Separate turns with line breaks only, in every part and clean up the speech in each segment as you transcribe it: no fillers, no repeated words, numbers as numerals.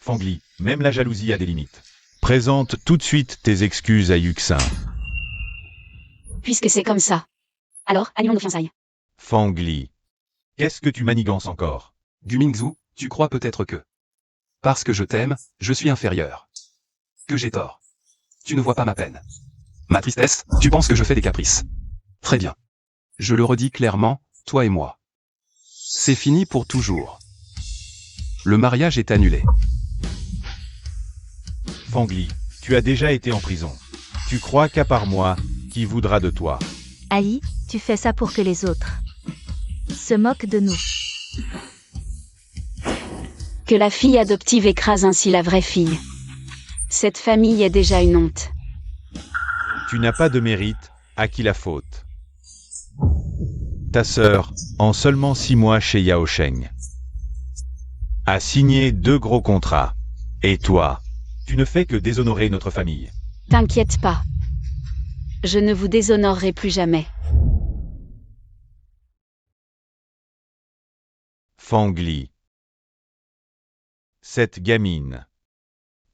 Fangli, même la jalousie a des limites. Présente tout de suite tes excuses à Yuxin.
Puisque c'est comme ça. Alors, annulons nos fiançailles.
Fangli. Qu'est-ce que tu manigances encore?
Du Mingzhu, tu crois peut-être que... Parce que je t'aime, je suis inférieur. Que j'ai tort. Tu ne vois pas ma peine. Ma tristesse, tu penses que je fais des caprices. Très bien. Je le redis clairement, toi et moi. C'est fini pour toujours. Le mariage est annulé.
Fangli, tu as déjà été en prison. Tu crois qu'à part moi, qui voudra de toi?
Ali, tu fais ça pour que les autres se moquent de nous.
Que la fille adoptive écrase ainsi la vraie fille. Cette famille est déjà une honte.
Tu n'as pas de mérite, à qui la faute? Ta sœur, en seulement 6 mois chez Yao Sheng, a signé 2 gros contrats. Et toi, tu ne fais que déshonorer notre famille.
T'inquiète pas. Je ne vous déshonorerai plus jamais.
Fangli. Cette gamine.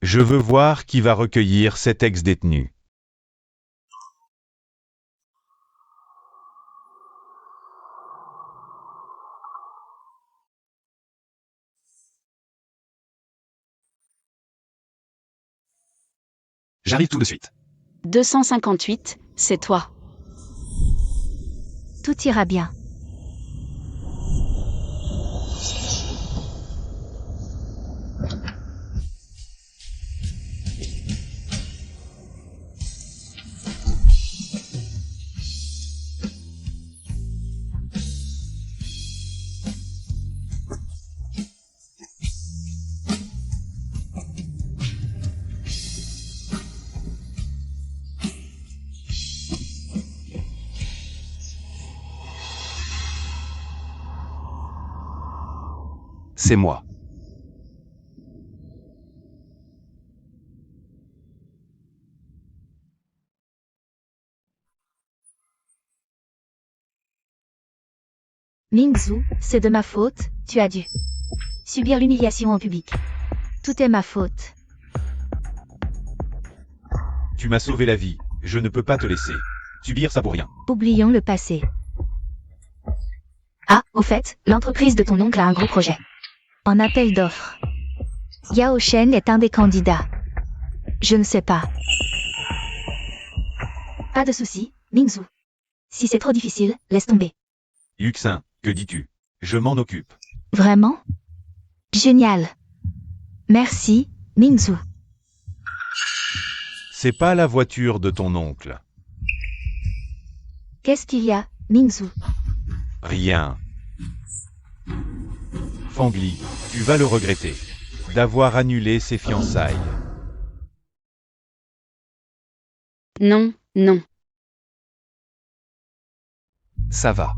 Je veux voir qui va recueillir cet ex-détenu.
J'arrive tout de suite.
258, c'est toi.
Tout ira bien.
C'est moi.
Mingzhu, c'est de ma faute, tu as dû subir l'humiliation en public. Tout est ma faute.
Tu m'as sauvé la vie, je ne peux pas te laisser subir ça pour rien.
Oublions le passé. Ah, au fait, l'entreprise de ton oncle a un gros projet. En appel d'offres. Yao Shen est un des candidats. Je ne sais pas. Pas de souci, Mingzhu. Si c'est trop difficile, laisse tomber.
Yuxin, que dis-tu? Je m'en occupe.
Vraiment? Génial. Merci, Mingzhu.
C'est pas la voiture de ton oncle.
Qu'est-ce qu'il y a, Mingzhu?
Rien. Fangli, tu vas le regretter d'avoir annulé ses fiançailles.
Non, non.
Ça va.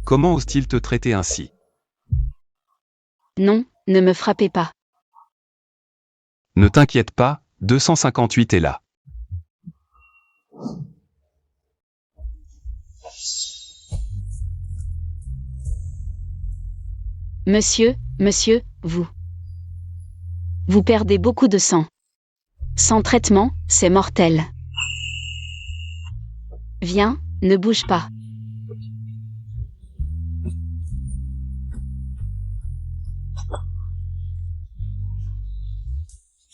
Comment ose-t-il te traiter ainsi?
Non, ne me frappez pas.
Ne t'inquiète pas, 258 est là.
Monsieur, vous perdez beaucoup de sang. Sans traitement, c'est mortel. Viens, ne bouge pas.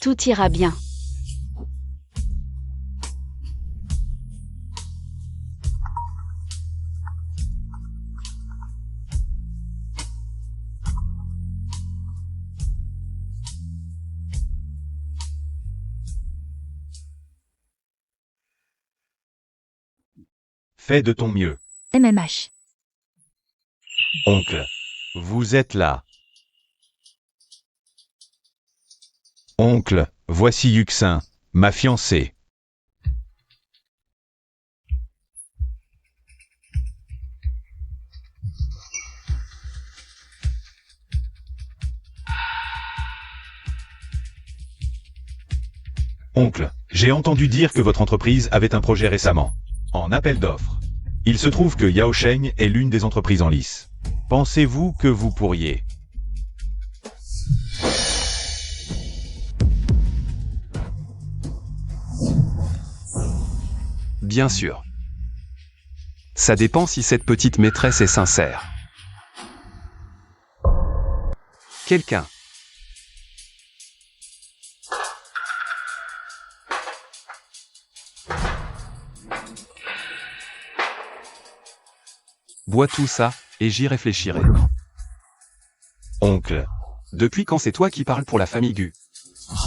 Tout ira bien.
Fais de ton mieux.
MMH.
Oncle, vous êtes là. Oncle, voici Yuxin, ma fiancée. Oncle, j'ai entendu dire que votre entreprise avait un projet récemment. En appel d'offres. Il se trouve que Yaosheng est l'une des entreprises en lice. Pensez-vous que vous pourriez?
Bien sûr. Ça dépend si cette petite maîtresse est sincère. Quelqu'un. Bois tout ça, et j'y réfléchirai.
Oncle.
Depuis quand c'est toi qui parles pour la famille Gu?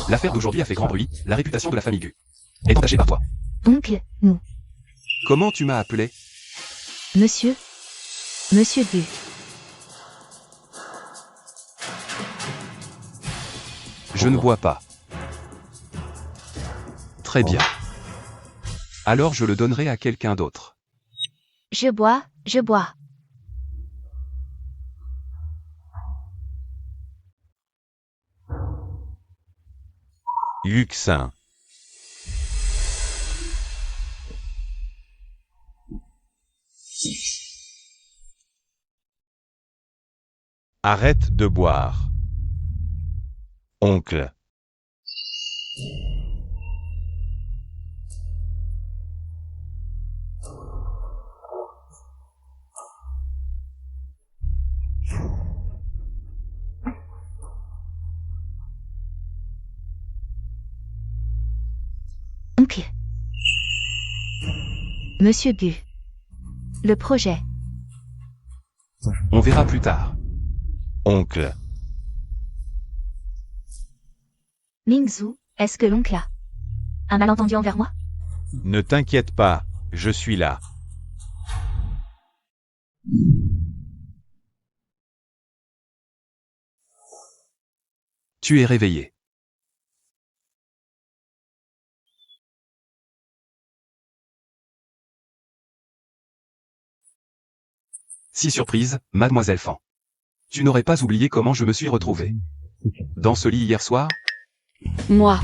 L'affaire d'aujourd'hui a fait grand bruit, la réputation de la famille Gu est entachée par toi.
Oncle, nous.
Comment tu m'as appelé?
Monsieur. Monsieur Gu.
Je ne bois pas. Très bien. Alors je le donnerai à quelqu'un d'autre.
Je bois, je bois.
Yuxin. Arrête de boire. Oncle.
Oncle. Monsieur Gu. Le projet.
On verra plus tard.
Oncle.
Mingzhu, est-ce que l'oncle a un malentendu envers moi?
Ne t'inquiète pas, je suis là.
Tu es réveillé. Si surprise, mademoiselle Fan. Tu n'aurais pas oublié comment je me suis retrouvé dans ce lit hier soir?
Moi.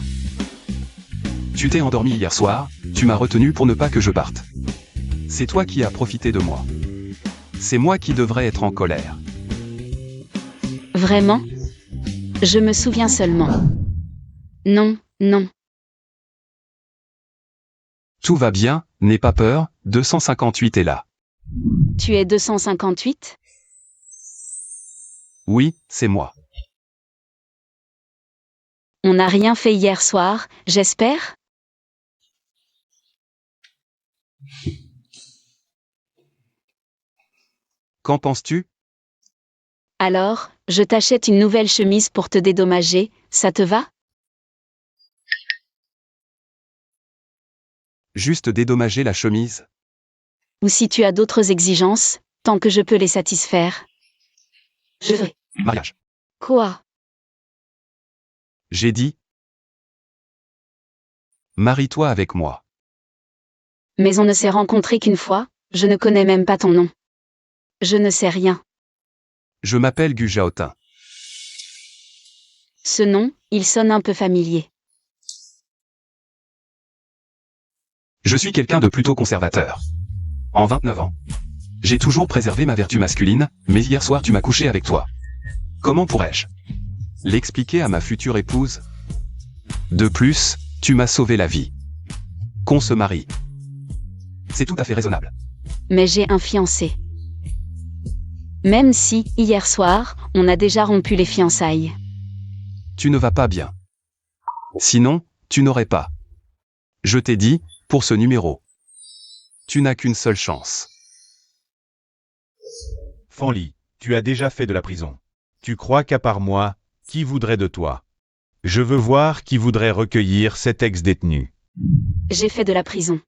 Tu t'es endormi hier soir, tu m'as retenu pour ne pas que je parte. C'est toi qui as profité de moi. C'est moi qui devrais être en colère.
Vraiment? Je me souviens seulement. Non, non.
Tout va bien, n'aie pas peur, 258 est là.
Tu es 258?
Oui, c'est moi.
On n'a rien fait hier soir, j'espère?
Qu'en penses-tu?
Alors, je t'achète une nouvelle chemise pour te dédommager, ça te va?
Juste dédommager la chemise?
Ou si tu as d'autres exigences, tant que je peux les satisfaire. Je veux.
Mariage.
Quoi?
J'ai dit. Marie-toi avec moi.
Mais on ne s'est rencontrés qu'une fois, je ne connais même pas ton nom. Je ne sais rien.
Je m'appelle Gu Zhaotin.
Ce nom, il sonne un peu familier.
Je suis quelqu'un de plutôt conservateur. En 29 ans. J'ai toujours préservé ma vertu masculine, mais hier soir tu m'as couché avec toi. Comment pourrais-je l'expliquer à ma future épouse? De plus, tu m'as sauvé la vie. Qu'on se marie. C'est tout à fait raisonnable.
Mais j'ai un fiancé. Même si, hier soir, on a déjà rompu les fiançailles.
Tu ne vas pas bien. Sinon, tu n'aurais pas. Je t'ai dit, pour ce numéro. Tu n'as qu'une seule chance.
Fanli, tu as déjà fait de la prison. Tu crois qu'à part moi, qui voudrait de toi? Je veux voir qui voudrait recueillir cet ex-détenu.
J'ai fait de la prison.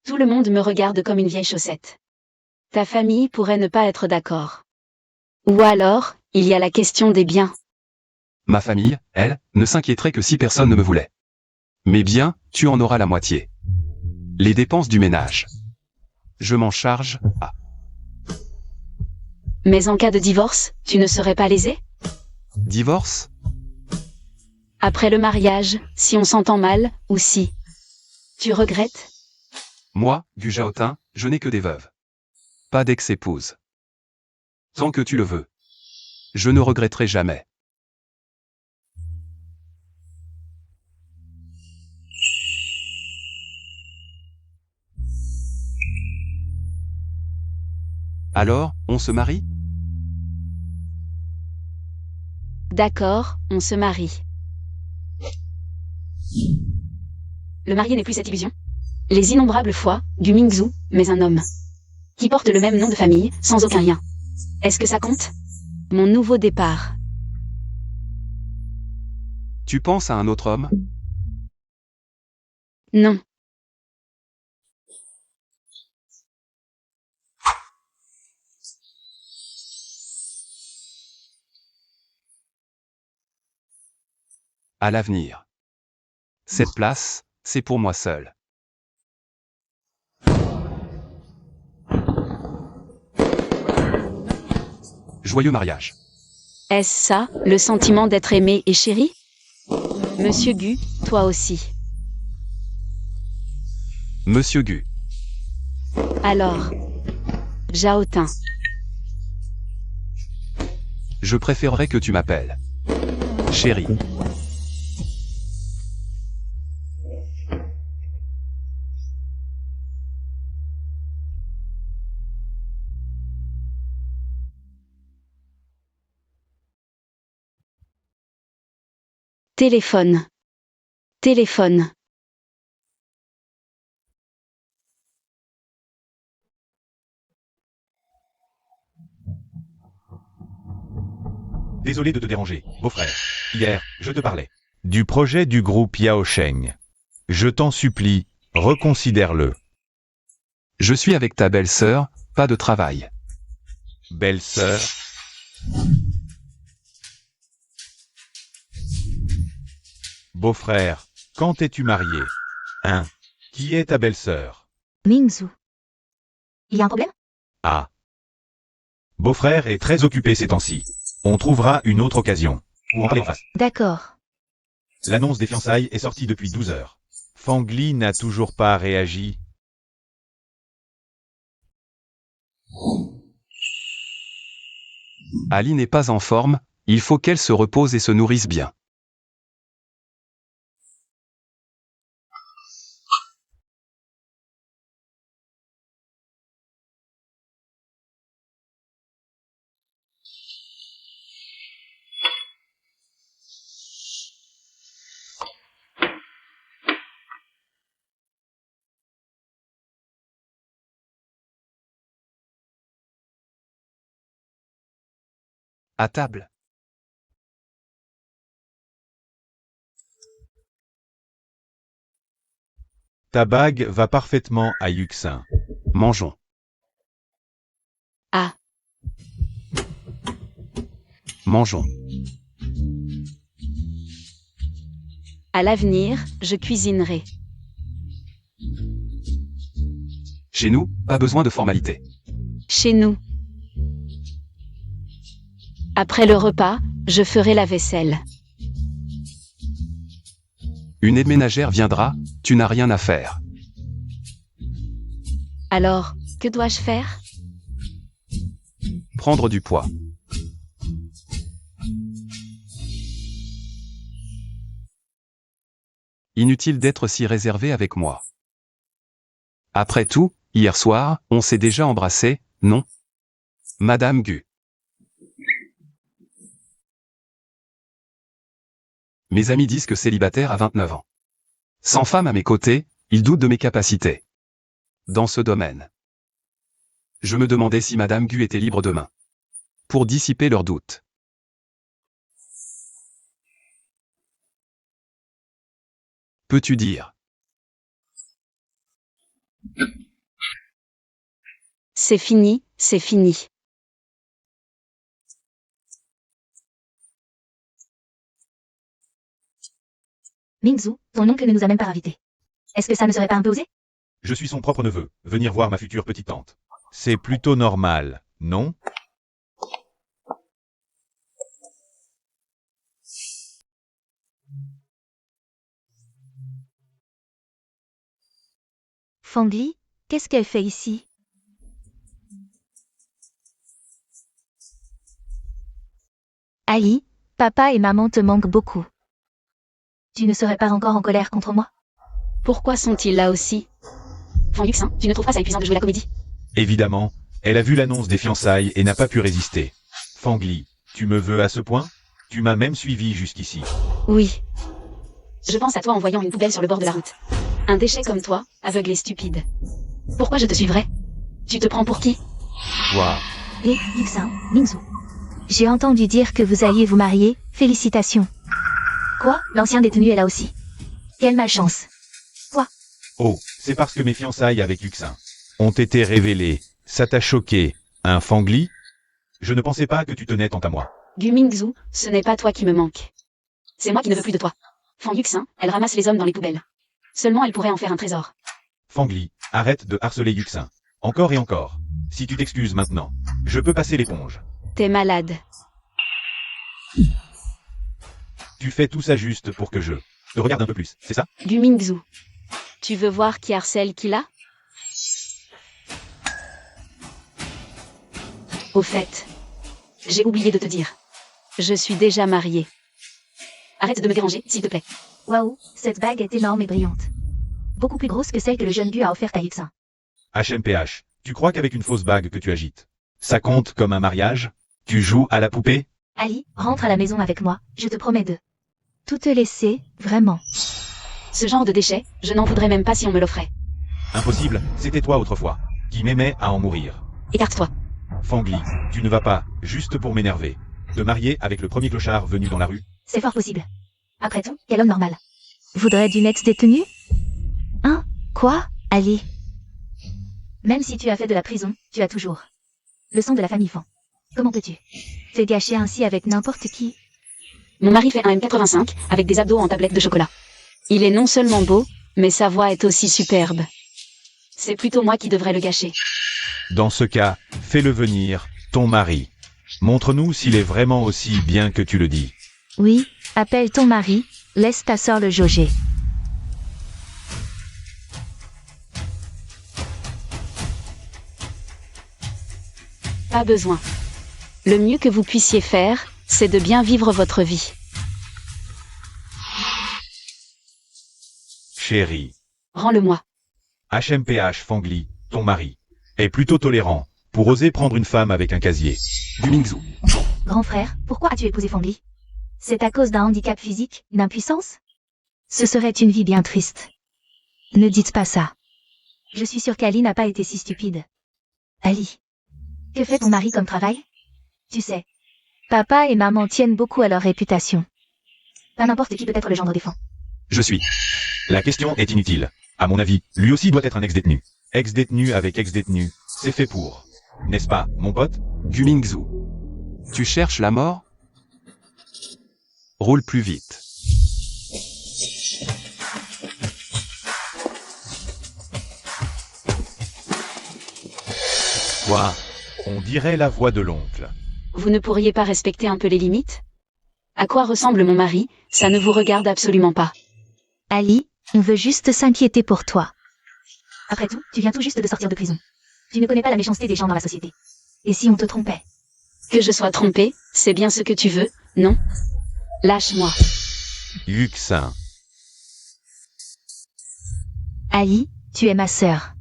Tout le monde me regarde comme une vieille chaussette. Ta famille pourrait ne pas être d'accord. Ou alors, il y a la question des biens.
Ma famille, elle, ne s'inquiéterait que si personne ne me voulait. Mais bien, tu en auras la moitié. Les dépenses du ménage. Je m'en charge. Ah.
Mais en cas de divorce, tu ne serais pas lésé?
Divorce?
Après le mariage, si on s'entend mal, ou si tu regrettes?
Moi, Gu Zhaotin, je n'ai que des veuves. pas d'ex-épouse. Tant que tu le veux. Je ne regretterai jamais. Alors, on se marie?
D'accord, on se marie. Le marié n'est plus cette illusion. Les innombrables fois, du Mingzhu, mais un homme. Qui porte le même nom de famille, sans aucun lien. Est-ce que ça compte? Mon nouveau départ.
Tu penses à un autre homme?
Non.
À l'avenir. Cette place, c'est pour moi seul. Joyeux mariage.
Est-ce ça, le sentiment d'être aimé et chéri? Monsieur Gu, toi aussi.
Monsieur Gu.
Alors. Zhaotin.
Je préférerais que tu m'appelles chérie.
Téléphone. Téléphone.
Désolé de te déranger, beau-frère. Hier, je te parlais du projet du groupe Yaosheng. Je t'en supplie, reconsidère-le.
Je suis avec ta belle-sœur, pas de travail.
Belle-sœur. Beau-frère, quand es-tu marié? Hein? Qui est ta belle-sœur?
Mingzhu. Il y a un problème?
Ah. Beau-frère est très occupé ces temps-ci. On trouvera une autre occasion. Pour en parler en face.
D'accord.
L'annonce des fiançailles est sortie depuis 12 heures. Fangli n'a toujours pas réagi.
Ali n'est pas en forme, il faut qu'elle se repose et se nourrisse bien. À table.
Ta bague va parfaitement à Yuxin.
Mangeons.
Ah.
Mangeons.
À l'avenir, je cuisinerai.
Chez nous, pas besoin de formalité.
Chez nous. Après le repas, je ferai la vaisselle.
Une aide ménagère viendra, tu n'as rien à faire.
Alors, que dois-je faire?
Prendre du poids. Inutile d'être si réservé avec moi. Après tout, hier soir, on s'est déjà embrassé, non? Madame Gu. Mes amis disent que célibataire à 29 ans. Sans femme à mes côtés, ils doutent de mes capacités. Dans ce domaine. Je me demandais si Madame Gu était libre demain. Pour dissiper leurs doutes. Peux-tu dire?
C'est fini, c'est fini.
Mingzhu, ton oncle ne nous a même pas invités. Est-ce que ça ne serait pas un peu osé?
Je suis son propre neveu, venir voir ma future petite tante. C'est plutôt normal, non?
Fangli, qu'est-ce qu'elle fait ici? Ali, papa et maman te manquent beaucoup. Tu ne serais pas encore en colère contre moi?
Pourquoi sont-ils là aussi? Fan Yuxin, tu ne trouves pas ça épuisant de jouer la comédie?
Évidemment, elle a vu l'annonce des fiançailles et n'a pas pu résister. Fangli, tu me veux à ce point? Tu m'as même suivi jusqu'ici.
Oui. Je pense à toi en voyant une poubelle sur le bord de la route. Un déchet comme toi, aveugle et stupide. Pourquoi je te suivrais? Tu te prends pour qui?
Toi,
Hé, Yuxin, Mingzhu. J'ai entendu dire que vous alliez vous marier, félicitations. Quoi? L'ancien détenu est là aussi. Quelle malchance.
oh, c'est parce que mes fiançailles avec Yuxin ont été révélées. Ça t'a choqué, hein Fangli? Je ne pensais pas que tu tenais tant à moi.
Gu Mingzhu, ce n'est pas toi qui me manque. C'est moi qui ne veux plus de toi. Fan Yuxin, elle ramasse les hommes dans les poubelles. Seulement elle pourrait en faire un trésor.
Fangli, arrête de harceler Yuxin. Encore et encore. Si tu t'excuses maintenant, je peux passer l'éponge.
T'es malade.
Tu fais tout ça juste pour que je te regarde un peu plus, c'est ça?
Gu Mingzhu. Tu veux voir qui harcèle qui là? Au fait, j'ai oublié de te dire. Je suis déjà mariée. Arrête de me déranger, s'il te plaît.
Waouh, cette bague est énorme et brillante. Beaucoup plus grosse que celle que le jeune Gu a offerte à Yuxin.
HMPH, tu crois qu'avec une fausse bague que tu agites, ça compte comme un mariage? Tu joues à la poupée?
Ali, rentre à la maison avec moi, je te promets de tout te laisser, vraiment.
Ce genre de déchet, je n'en voudrais même pas si on me l'offrait.
Impossible, c'était toi autrefois, qui m'aimais à en mourir.
Écarte-toi.
Fangli, tu ne vas pas, juste pour m'énerver, te marier avec le premier clochard venu dans la rue?
C'est fort possible. Après tout, quel homme normal voudrait d'une ex-détenue? Hein? Quoi? Ali. Même si tu as fait de la prison, tu as toujours le sang de la famille Fan. Comment peux-tu te gâcher ainsi avec n'importe qui?
Mon mari fait un M85, avec des abdos en tablette de chocolat. Il est non seulement beau, mais sa voix est aussi superbe. C'est plutôt moi qui devrais le gâcher.
Dans ce cas, fais-le venir, ton mari. Montre-nous s'il est vraiment aussi bien que tu le dis.
Oui, appelle ton mari, laisse ta sœur le jauger.
Pas besoin. Le mieux que vous puissiez faire, c'est de bien vivre votre vie.
Chérie,
Rends-le-moi.
HMPH Fangli, ton mari, est plutôt tolérant pour oser prendre une femme avec un casier.
Du Mingzhu.
Grand frère, pourquoi as-tu épousé Fangli? C'est à cause d'un handicap physique, d'impuissance? Ce serait une vie bien triste. Ne dites pas ça. Je suis sûre qu'Ali n'a pas été si stupide. Ali, que fait ton mari comme travail? Tu sais, papa et maman tiennent beaucoup à leur réputation. Pas n'importe qui peut être le gendre des Fan.
Je suis.
La question est inutile. À mon avis, lui aussi doit être un ex-détenu. Ex-détenu avec ex-détenu, c'est fait pour. N'est-ce pas, mon pote?
Du Mingzhu. Tu cherches la mort? Roule plus vite.
Quoi? On dirait la voix de l'oncle.
Vous ne pourriez pas respecter un peu les limites? À quoi ressemble mon mari? Ça ne vous regarde absolument pas.
Ali, on veut juste s'inquiéter pour toi. Après tout, tu viens tout juste de sortir de prison. Tu ne connais pas la méchanceté des gens dans la société. Et si on te trompait?
Que je sois trompée, c'est bien ce que tu veux, non? Lâche-moi.
Yuxin.
Ali, tu es ma sœur.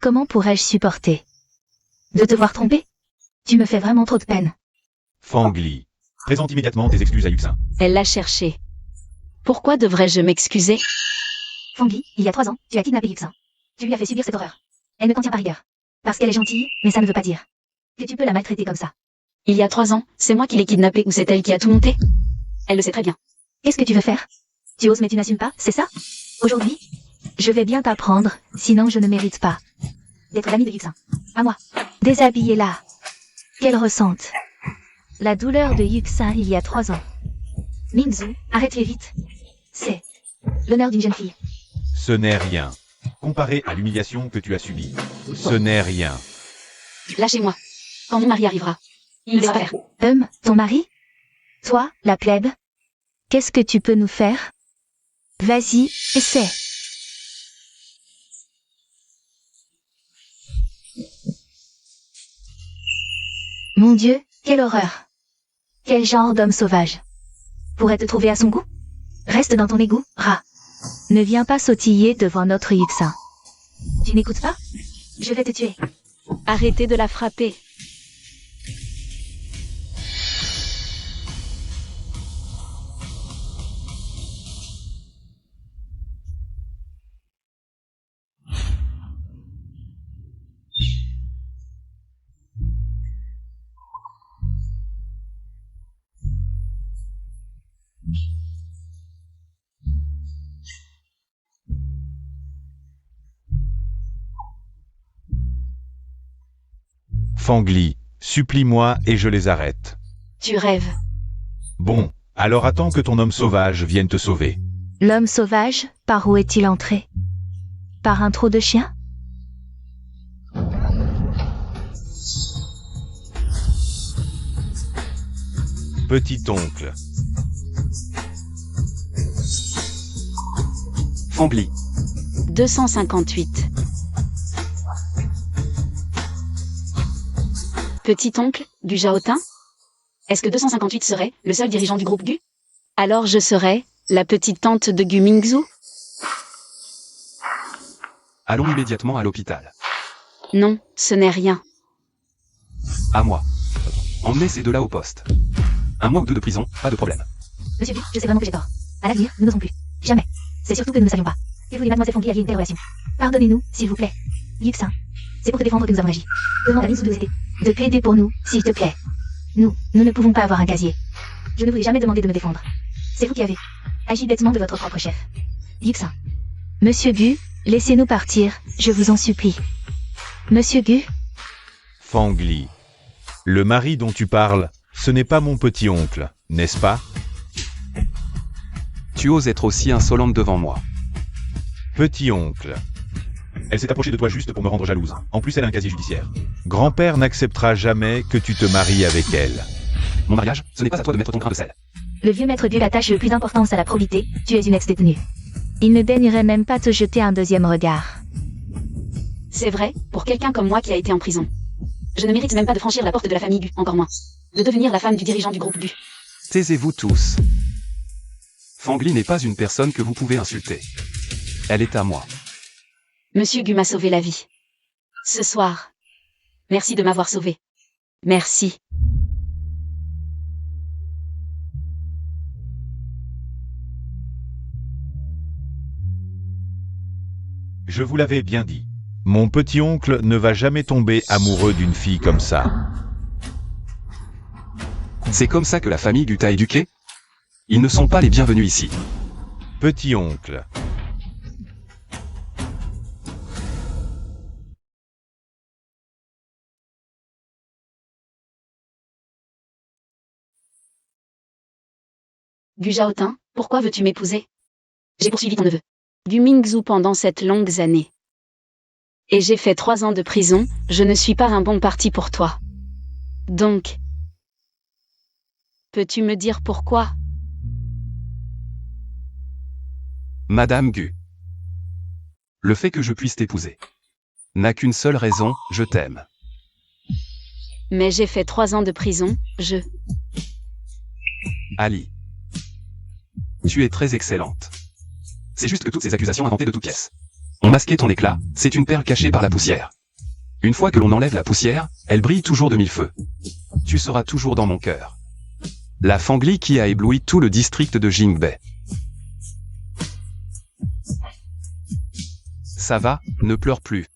Comment pourrais-je supporter de te voir tromper? Tu me fais vraiment trop de peine.
Fangli. Présente immédiatement tes excuses à Yuxin.
Elle l'a cherché. Pourquoi devrais-je m'excuser?
Fangli, il y a 3 ans, tu as kidnappé Yuxin. Tu lui as fait subir cette horreur. Elle ne t'en tient pas rigueur. Parce qu'elle est gentille, mais ça ne veut pas dire que tu peux la maltraiter comme ça.
Il y a 3 ans, c'est moi qui l'ai kidnappée ou c'est elle qui a tout monté? Elle le sait très bien.
Qu'est-ce que tu veux faire? Tu oses mais tu n'assumes pas, c'est ça? Aujourd'hui, je vais bien t'apprendre, sinon je ne mérite pas d'être l'ami de Yuxin. À moi. Déshabillez-la. Qu'elle ressente la douleur de Yuxin il y a 3 ans. Mingzhu, arrête-les vite. C'est l'honneur d'une jeune fille.
Ce n'est rien. Comparé à l'humiliation que tu as subie. Ce n'est rien.
Lâchez-moi. Quand mon mari arrivera, il verra faire.
Ton mari? Toi, la plèbe? Qu'est-ce que tu peux nous faire? Vas-y, essaie. Mon Dieu, quelle horreur! Quel genre d'homme sauvage pourrait te trouver à son goût? Reste dans ton égout, rat. Ne viens pas sautiller devant notre Yuxin. Tu n'écoutes pas? Je vais te tuer.
Arrêtez de la frapper.
Fangli, supplie-moi et je les arrête.
Tu rêves.
Bon, alors attends que ton homme sauvage vienne te sauver.
L'homme sauvage, par où est-il entré? Par un trou de chien?
Petit oncle.
Fangli.
258. Petit oncle, Gu Zhaotin? Est-ce que 258 serait le seul dirigeant du groupe Gu? Alors je serais la petite tante de Gu Mingzhu?
Allons immédiatement à l'hôpital.
Non, ce n'est rien.
À moi. Emmenez ces deux-là au poste. 1 mois ou 2 de prison, pas de problème.
Monsieur Gu, je sais vraiment que j'ai tort. À l'avenir, nous n'osons plus. Jamais. C'est surtout que nous ne savions pas que vous et mademoiselle Fangli aviez une telle relation. Pardonnez-nous, s'il vous plaît. Yuxin. C'est pour te défendre que nous avons agi. Demande à Lin Su de plaider pour nous, s'il te plaît. Nous ne pouvons pas avoir un casier. Je ne vous ai jamais demandé de me défendre. C'est vous qui avez agi bêtement de votre propre chef. Yuxin. Monsieur Gu, laissez-nous partir, je vous en supplie. Monsieur Gu?
Fangli. Le mari dont tu parles, ce n'est pas mon petit oncle, n'est-ce pas?
Tu oses être aussi insolente devant moi.
Petit oncle.
Elle s'est approchée de toi juste pour me rendre jalouse. En plus, elle a un casier judiciaire.
Grand-père n'acceptera jamais que tu te maries avec elle.
Mon mariage, ce n'est pas à toi de mettre ton grain de sel.
Le vieux maître Gu attache le plus d'importance à la probité, tu es une ex-détenue. Il ne daignerait même pas te jeter un deuxième regard.
C'est vrai, pour quelqu'un comme moi qui a été en prison. Je ne mérite même pas de franchir la porte de la famille Gu, encore moins. De devenir la femme du dirigeant du groupe Gu.
Taisez-vous tous. Fangli n'est pas une personne que vous pouvez insulter. Elle est à moi.
Monsieur Gu m'a sauvé la vie. Ce soir. Merci de m'avoir sauvé. Merci.
Je vous l'avais bien dit. Mon petit oncle ne va jamais tomber amoureux d'une fille comme ça.
C'est comme ça que la famille Gu t'a éduqué? Ils ne sont pas les bienvenus ici.
Petit oncle.
Gu Zhaotin, pourquoi veux-tu m'épouser? J'ai poursuivi ton neveu. Gu Mingzhu pendant cette longue année. Et j'ai fait 3 ans de prison, je ne suis pas un bon parti pour toi. Donc, peux-tu me dire pourquoi?
Madame Gu. Le fait que je puisse t'épouser n'a qu'une seule raison, je t'aime.
Mais j'ai fait 3 ans de prison,
Ali. Tu es très excellente. C'est juste que toutes ces accusations inventées de toutes pièces ont masqué ton éclat, c'est une perle cachée par la poussière. Une fois que l'on enlève la poussière, elle brille toujours de 1000 feux. Tu seras toujours dans mon cœur. La Fangli qui a ébloui tout le district de Jingbei. Ça va, ne pleure plus.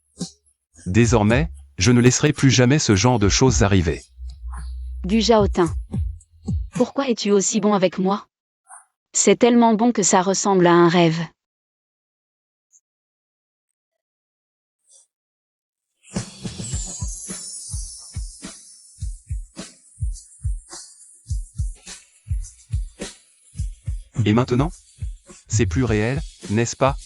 Désormais, je ne laisserai plus jamais ce genre de choses arriver.
Gu Zhaotin. Pourquoi es-tu aussi bon avec moi? C'est tellement bon que ça ressemble à un rêve.
Et maintenant? C'est plus réel, n'est-ce pas?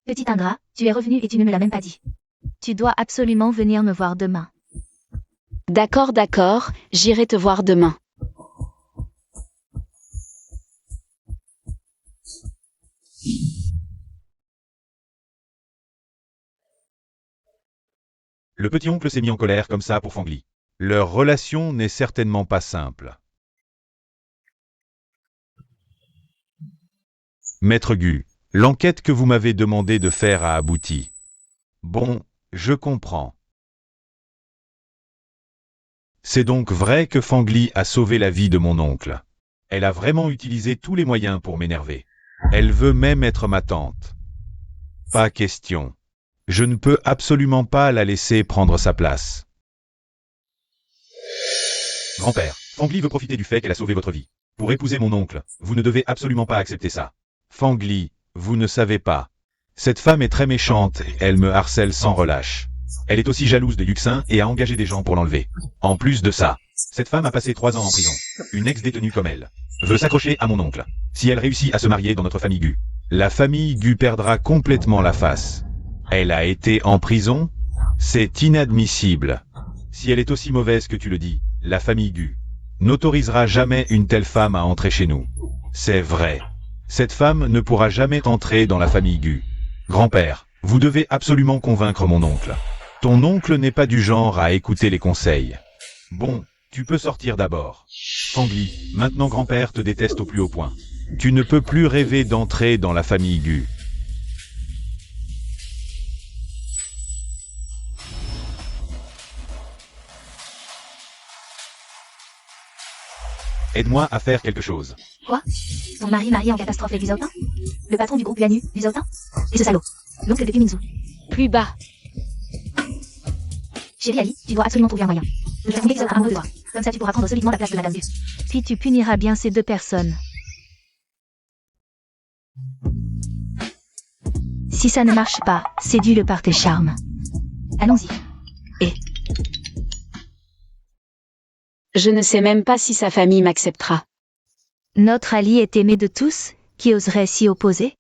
Petit ingrat, tu es revenu et tu ne me l'as même pas dit. Tu dois absolument venir me voir demain.
D'accord, d'accord, j'irai te voir demain.
Le petit oncle s'est mis en colère comme ça pour Fangli.
Leur relation n'est certainement pas simple. Maître Gu, l'enquête que vous m'avez demandé de faire a abouti. Bon, je comprends. C'est donc vrai que Fangli a sauvé la vie de mon oncle.
Elle a vraiment utilisé tous les moyens pour m'énerver.
Elle veut même être ma tante. Pas question. Je ne peux absolument pas la laisser prendre sa place.
Grand-père, Fangli veut profiter du fait qu'elle a sauvé votre vie. Pour épouser mon oncle, vous ne devez absolument pas accepter ça.
Fangli, vous ne savez pas. Cette femme est très méchante et elle me harcèle sans relâche.
Elle est aussi jalouse de Yuxin et a engagé des gens pour l'enlever. En plus de ça, cette femme a passé 3 ans en prison. Une ex-détenue comme elle veut s'accrocher à mon oncle. Si elle réussit à se marier dans notre famille Gu,
la famille Gu perdra complètement la face. Elle a été en prison? C'est inadmissible.
si elle est aussi mauvaise que tu le dis, la famille Gu
n'autorisera jamais une telle femme à entrer chez nous. C'est vrai. Cette femme ne pourra jamais entrer dans la famille Gu.
Grand-père,
Vous devez absolument convaincre mon oncle. Ton oncle n'est pas du genre à écouter les conseils.
bon, tu peux sortir d'abord. Fangli, maintenant grand-père te déteste au plus haut point.
Tu ne peux plus rêver d'entrer dans la famille Gu.
Aide-moi à faire quelque chose.
Quoi? Ton mari marié en catastrophe avec Lisaotin? Le patron du groupe UANU, Lisaotin? Et ce salaud, l'oncle de Mingzhu.
Plus bas.
Chérie Ali, tu dois absolument trouver un moyen. Je vais tomber Lisaotin amoureux de toi. Comme ça tu pourras prendre solidement la place de Madame Gu. Puis tu puniras bien ces deux personnes. Si ça ne marche pas, séduis-le par tes charmes. Allons-y.
Je ne sais même pas si sa famille m'acceptera.
Notre Ali est aimé de tous, qui oserait s'y opposer?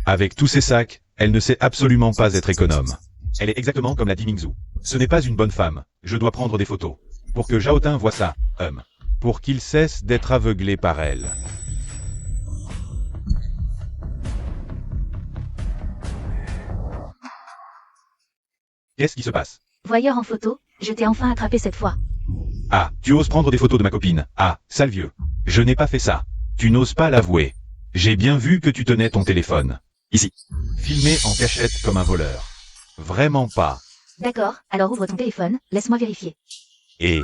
Avec tous ces sacs, elle ne sait absolument pas être économe.
Elle est exactement comme l'a dit Mingzhu. Ce n'est pas une bonne femme. Je dois prendre des photos. Pour que Zhaotin voie ça,
Pour qu'il cesse d'être aveuglé par elle.
Qu'est-ce qui se passe?
Voyeur en photo, je t'ai enfin attrapé cette fois.
Ah, tu oses prendre des photos de ma copine. Ah, sale vieux.
Je n'ai pas fait ça. Tu n'oses pas l'avouer. J'ai bien vu que tu tenais ton téléphone.
Ici.
Filmé en cachette comme un voleur. Vraiment pas.
D'accord, alors ouvre ton téléphone, laisse-moi vérifier.
Et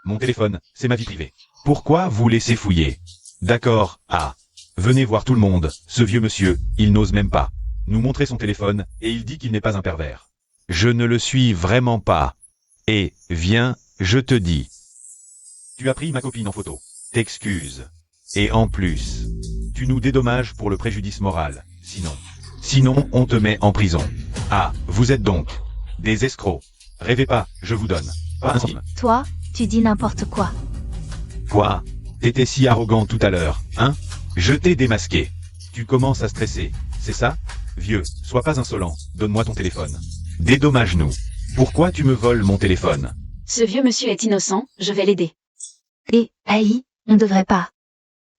Mon téléphone, c'est ma vie privée.
pourquoi vous laissez fouiller? D'accord,
Venez voir tout le monde. Ce vieux monsieur, il n'ose même pas nous montrer son téléphone, et il dit qu'il n'est pas un pervers.
je ne le suis vraiment pas. Et, viens, je te dis,
Tu as pris ma copine en photo.
t'excuses. Et en plus,
Tu nous dédommages pour le préjudice moral.
sinon on te met en prison.
Vous êtes donc des escrocs. Rêvez pas, je vous donne pas un centime.
Toi, tu dis n'importe quoi.
Quoi? T'étais si arrogant tout à l'heure, hein? Je t'ai démasqué.
Tu commences à stresser, c'est ça? Vieux, sois pas insolent, donne-moi ton téléphone.
Dédommage-nous. Pourquoi tu me voles mon téléphone?
Ce vieux monsieur est innocent, je vais l'aider.
Et, Aïe, on ne devrait pas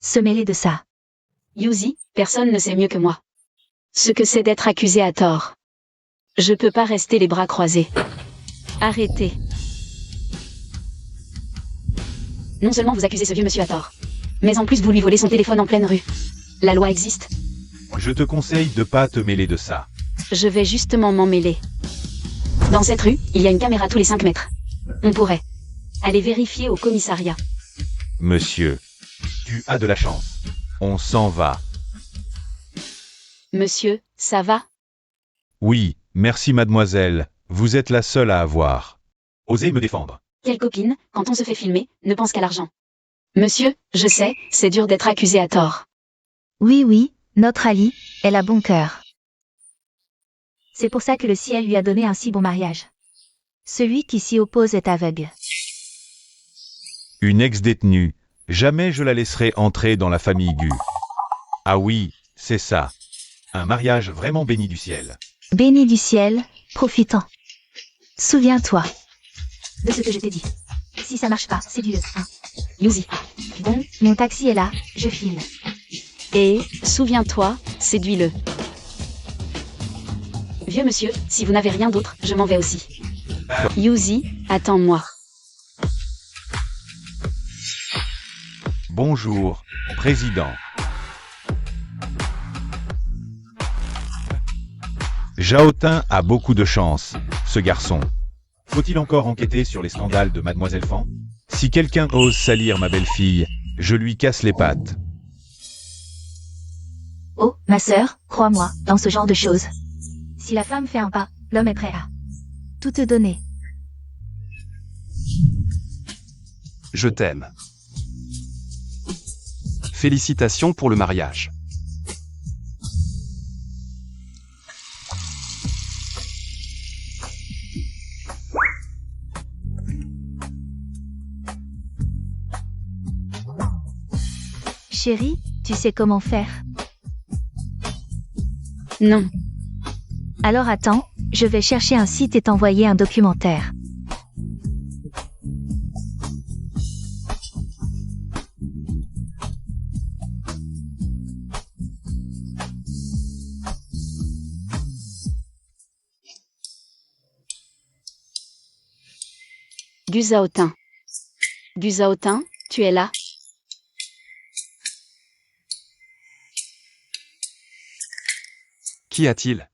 se mêler de ça.
Yuzi, personne ne sait mieux que moi. Ce que c'est d'être accusé à tort. Je peux pas rester les bras croisés. Arrêtez. Non seulement vous accusez ce vieux monsieur à tort, mais en plus vous lui volez son téléphone en pleine rue. La loi existe.
Je te conseille de pas te mêler de ça.
Je vais justement m'en mêler. Dans cette rue, il y a une caméra tous les 5 mètres. On pourrait aller vérifier au commissariat.
Monsieur,
Tu as de la chance.
on s'en va.
Monsieur, ça va?
Oui, merci mademoiselle, vous êtes la seule à avoir.
Osez me défendre.
Quelle copine, quand on se fait filmer, ne pense qu'à l'argent. Monsieur, je sais, c'est dur d'être accusé à tort.
Oui, notre Ali, elle a bon cœur. C'est pour ça que le ciel lui a donné un si bon mariage. Celui qui s'y oppose est aveugle.
Une ex-détenue, jamais je la laisserai entrer dans la famille Gu. Ah oui, c'est ça.
Un mariage vraiment béni du ciel.
Béni du ciel, profitant. Souviens-toi de ce que je t'ai dit. Si ça marche pas, c'est du hein.
Yuzi.
Bon, mon taxi est là, je file.
Et, souviens-toi, séduis-le. Vieux monsieur, si vous n'avez rien d'autre, je m'en vais aussi. Yuzi, attends-moi.
Bonjour, président. Jaotin a beaucoup de chance, ce garçon. Faut-il encore enquêter sur les scandales de Mademoiselle Fan? Si quelqu'un ose salir ma belle-fille, je lui casse les pattes.
Oh, ma sœur, crois-moi, dans ce genre de choses. Si la femme fait un pas, l'homme est prêt à tout te donner.
Je t'aime. Félicitations pour le mariage.
Chérie, tu sais comment faire?
Non.
Alors attends, je vais chercher un site et t'envoyer un documentaire.
Guzaotin. Guzaotin, tu es là?
Qu'y a-t-il?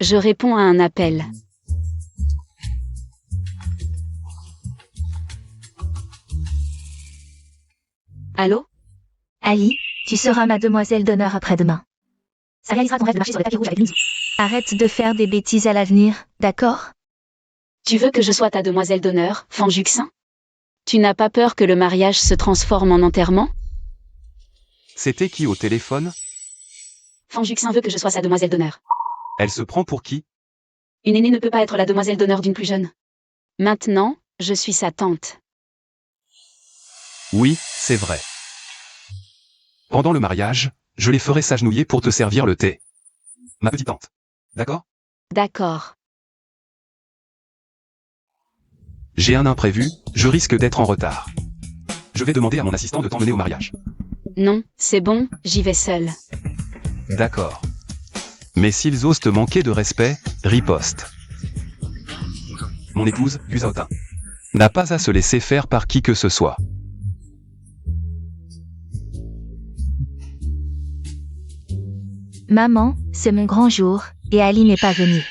Je réponds à un appel. Allô?
Ali, tu seras ma demoiselle d'honneur après-demain. Ça réalisera ton rêve de marcher sur le tapis rouge avec Minzu. Arrête de faire des bêtises à l'avenir, d'accord?
Tu veux que je sois ta demoiselle d'honneur, Fan Juxin? Tu n'as pas peur que le mariage se transforme en enterrement?
C'était qui au téléphone?
Fan Juxin veut que je sois sa demoiselle d'honneur.
Elle se prend pour qui?
Une aînée ne peut pas être la demoiselle d'honneur d'une plus jeune. Maintenant, je suis sa tante.
Oui, c'est vrai. Pendant le mariage, je les ferai s'agenouiller pour te servir le thé. Ma petite tante. D'accord?
D'accord.
J'ai un imprévu, je risque d'être en retard. Je vais demander à mon assistant de t'emmener au mariage.
Non, c'est bon, j'y vais seule.
D'accord. Mais s'ils osent te manquer de respect, riposte. Mon épouse, Guzaotin, n'a pas à se laisser faire par qui que ce soit.
Maman, c'est mon grand jour, et Ali n'est pas venue.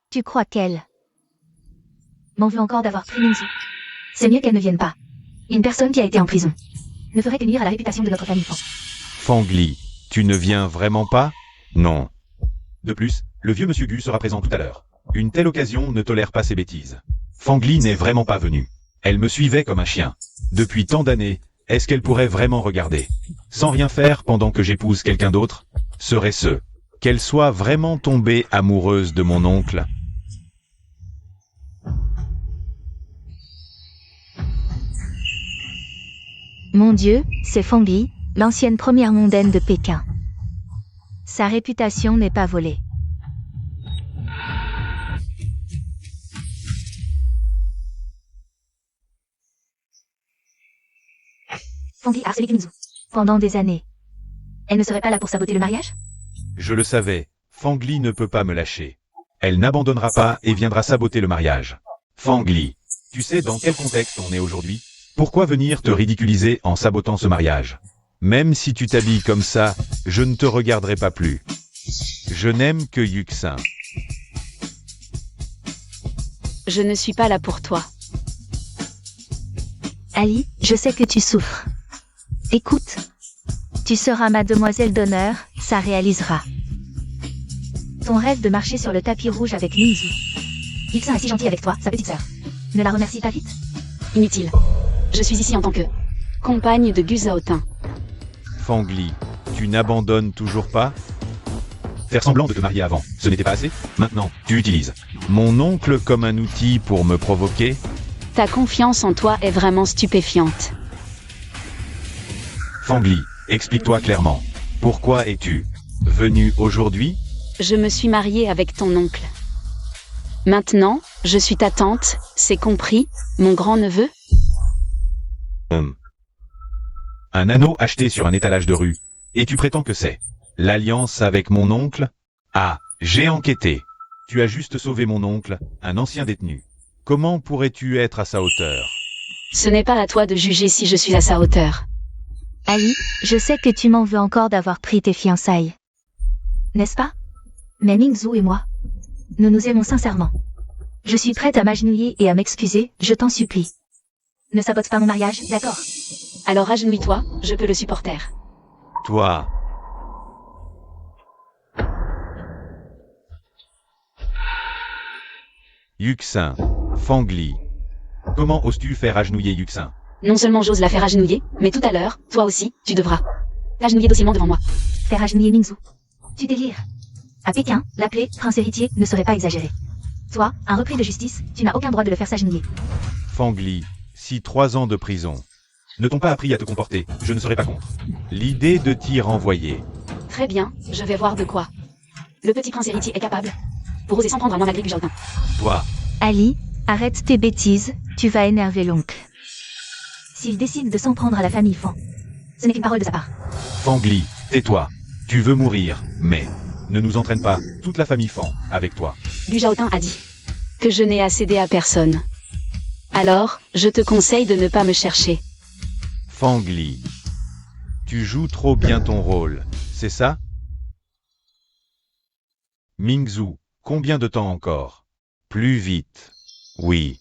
Tu crois qu'elle m'en veut encore d'avoir pris Minzu? C'est mieux qu'elle ne vienne pas. Une personne qui a été en prison ne ferait que nuire à la réputation de notre famille.
Fangli, tu ne viens vraiment pas? Non. De plus, le vieux monsieur Gu sera présent tout à l'heure. Une telle occasion ne tolère pas ces bêtises. Fangli n'est vraiment pas venue. Elle me suivait comme un chien. Depuis tant d'années, est-ce qu'elle pourrait vraiment regarder? Sans rien faire pendant que j'épouse quelqu'un d'autre? Serait-ce qu'elle soit vraiment tombée amoureuse de mon oncle?
Mon Dieu, c'est Fangli, l'ancienne première mondaine de Pékin. Sa réputation n'est pas volée. Fangli a harcelé Minzu pendant des années. Elle ne serait pas là pour saboter le mariage?
Je le savais, Fangli ne peut pas me lâcher. Elle n'abandonnera pas et viendra saboter le mariage. Fangli, tu sais dans quel contexte on est aujourd'hui? Pourquoi venir te ridiculiser en sabotant ce mariage? Même si tu t'habilles comme ça, je ne te regarderai pas plus. Je n'aime que Yuxin.
Je ne suis pas là pour toi.
Ali, je sais que tu souffres. Écoute. Tu seras ma demoiselle d'honneur, ça réalisera. Ton rêve de marcher sur le tapis rouge avec Minzu. Yuxin est si gentil avec toi, sa petite sœur. Ne la remercie pas vite?
Inutile. Je suis ici en tant que compagne de Guzaotin.
Fangli, tu n'abandonnes toujours pas?
Faire semblant de te marier avant, ce n'était pas assez? Maintenant, tu utilises mon oncle comme un outil pour me provoquer?
Ta confiance en toi est vraiment stupéfiante.
Fangli, explique-toi clairement. Pourquoi es-tu venu aujourd'hui?
Je me suis mariée avec ton oncle. Maintenant, je suis ta tante, c'est compris, mon grand-neveu?
Un anneau acheté sur un étalage de rue, et tu prétends que c'est l'alliance avec mon oncle? Ah, j'ai enquêté. Tu as juste sauvé mon oncle, un ancien détenu. Comment pourrais-tu être à sa hauteur?
Ce n'est pas à toi de juger si je suis à sa hauteur.
Ali, je sais que tu m'en veux encore d'avoir pris tes fiançailles. N'est-ce pas? Mais Mingzhu et moi, nous nous aimons sincèrement. Je suis prête à m'agenouiller et à m'excuser, je t'en supplie. Ne sabote pas mon mariage, d'accord?
Alors agenouille-toi, je peux le supporter.
Toi. Yuxin, Fangli. Comment oses-tu faire agenouiller Yuxin?
Non seulement j'ose la faire agenouiller, mais tout à l'heure, toi aussi, tu devras l'agenouiller docilement devant moi.
Faire agenouiller Mingzhu. Tu délires. À Pékin, l'appeler prince héritier ne serait pas exagéré. Toi, un repris de justice, tu n'as aucun droit de le faire s'agenouiller.
Fangli, si 3 ans de prison ne t'ont pas appris à te comporter, je ne serai pas contre. L'idée de t'y renvoyer.
Très bien, je vais voir de quoi le petit prince héritier est capable. Pour oser s'en prendre à moi malgré Gujaltin.
Toi.
Ali, arrête tes bêtises, tu vas énerver l'oncle. S'il décide de s'en prendre à la famille Fan, ce n'est qu'une parole de sa part.
Fangli, tais-toi. Tu veux mourir, mais ne nous entraîne pas, toute la famille Fan, avec toi.
Gujaltin a dit que je n'ai à céder à personne. Alors, je te conseille de ne pas me chercher.
Fangli. Tu joues trop bien ton rôle, c'est ça? Mingzhu, combien de temps encore? Plus vite. Oui.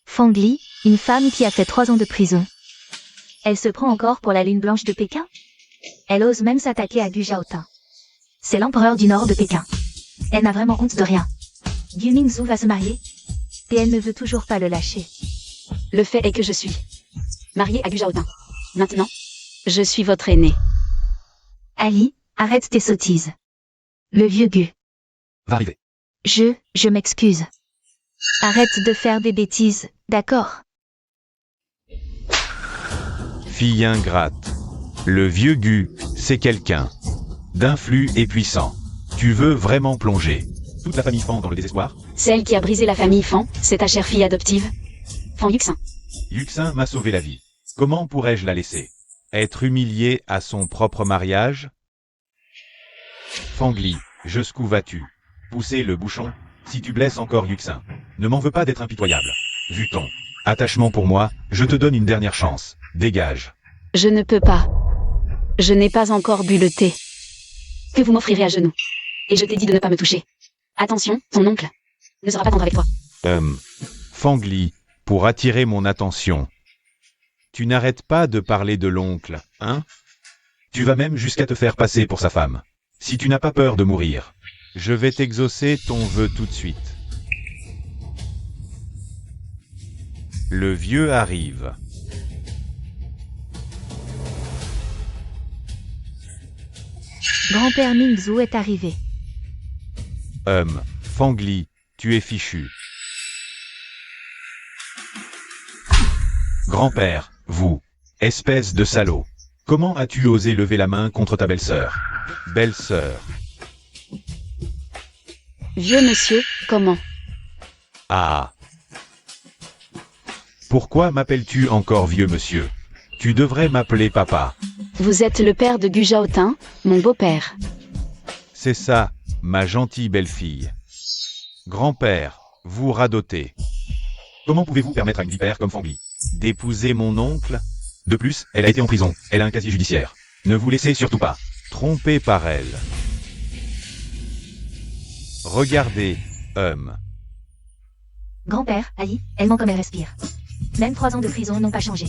Fangli, une femme qui a fait 3 ans de prison. Elle se prend encore pour la lune blanche de Pékin? Elle ose même s'attaquer à Gu Zhaotin. C'est l'empereur du nord de Pékin. Elle n'a vraiment honte de rien. Gu Mingzhu va se marier, et elle ne veut toujours pas le lâcher.
Le fait est que je suis mariée à Gu Zhaotin. Maintenant, je suis votre aîné.
Ali, arrête tes sottises. Le vieux Gu.
Va arriver.
Je m'excuse. Arrête de faire des bêtises, d'accord?
Fille ingrate. Le vieux Gu, c'est quelqu'un d'influx et puissant. Tu veux vraiment plonger
Toute la famille Fan dans le désespoir?
Celle qui a brisé la famille Fan, c'est ta chère fille adoptive. Fan Yuxin.
Yuxin m'a sauvé la vie. Comment pourrais-je la laisser?
Être humilié à son propre mariage?
Fangli, jusqu'où vas-tu? Pousser le bouchon? Si tu blesses encore Yuxin, ne m'en veux pas d'être impitoyable. Vu ton attachement pour moi, je te donne une dernière chance. Dégage.
Je ne peux pas. Je n'ai pas encore bu le thé que vous m'offrirez à genoux. Et je t'ai dit de ne pas me toucher. Attention, ton oncle ne sera pas tendre avec toi.
Fangli, pour attirer mon attention. Tu n'arrêtes pas de parler de l'oncle, hein?
Tu vas même jusqu'à te faire passer pour sa femme. Si tu n'as pas peur de mourir.
Je vais t'exaucer ton vœu tout de suite. Le vieux arrive.
Grand-père Mingzhu est arrivé.
Fangli, tu es fichu.
Grand-père, vous, espèce de salaud. Comment as-tu osé lever la main contre ta belle-sœur?
Belle-sœur.
Vieux monsieur, comment?
Ah.
Pourquoi m'appelles-tu encore vieux monsieur? Tu devrais m'appeler papa.
Vous êtes le père de Gu Zhaotin, mon beau-père.
C'est ça, ma gentille belle-fille. Grand-père, vous radotez.
Comment pouvez-vous permettre à une vipère comme Fangli
D'épouser mon oncle?
De plus, elle a été en prison, elle a un casier judiciaire. Ne vous laissez surtout pas
Trompé par elle. Regardez,
Grand-père, Ali, elle ment comme elle respire. Même 3 ans de prison n'ont pas changé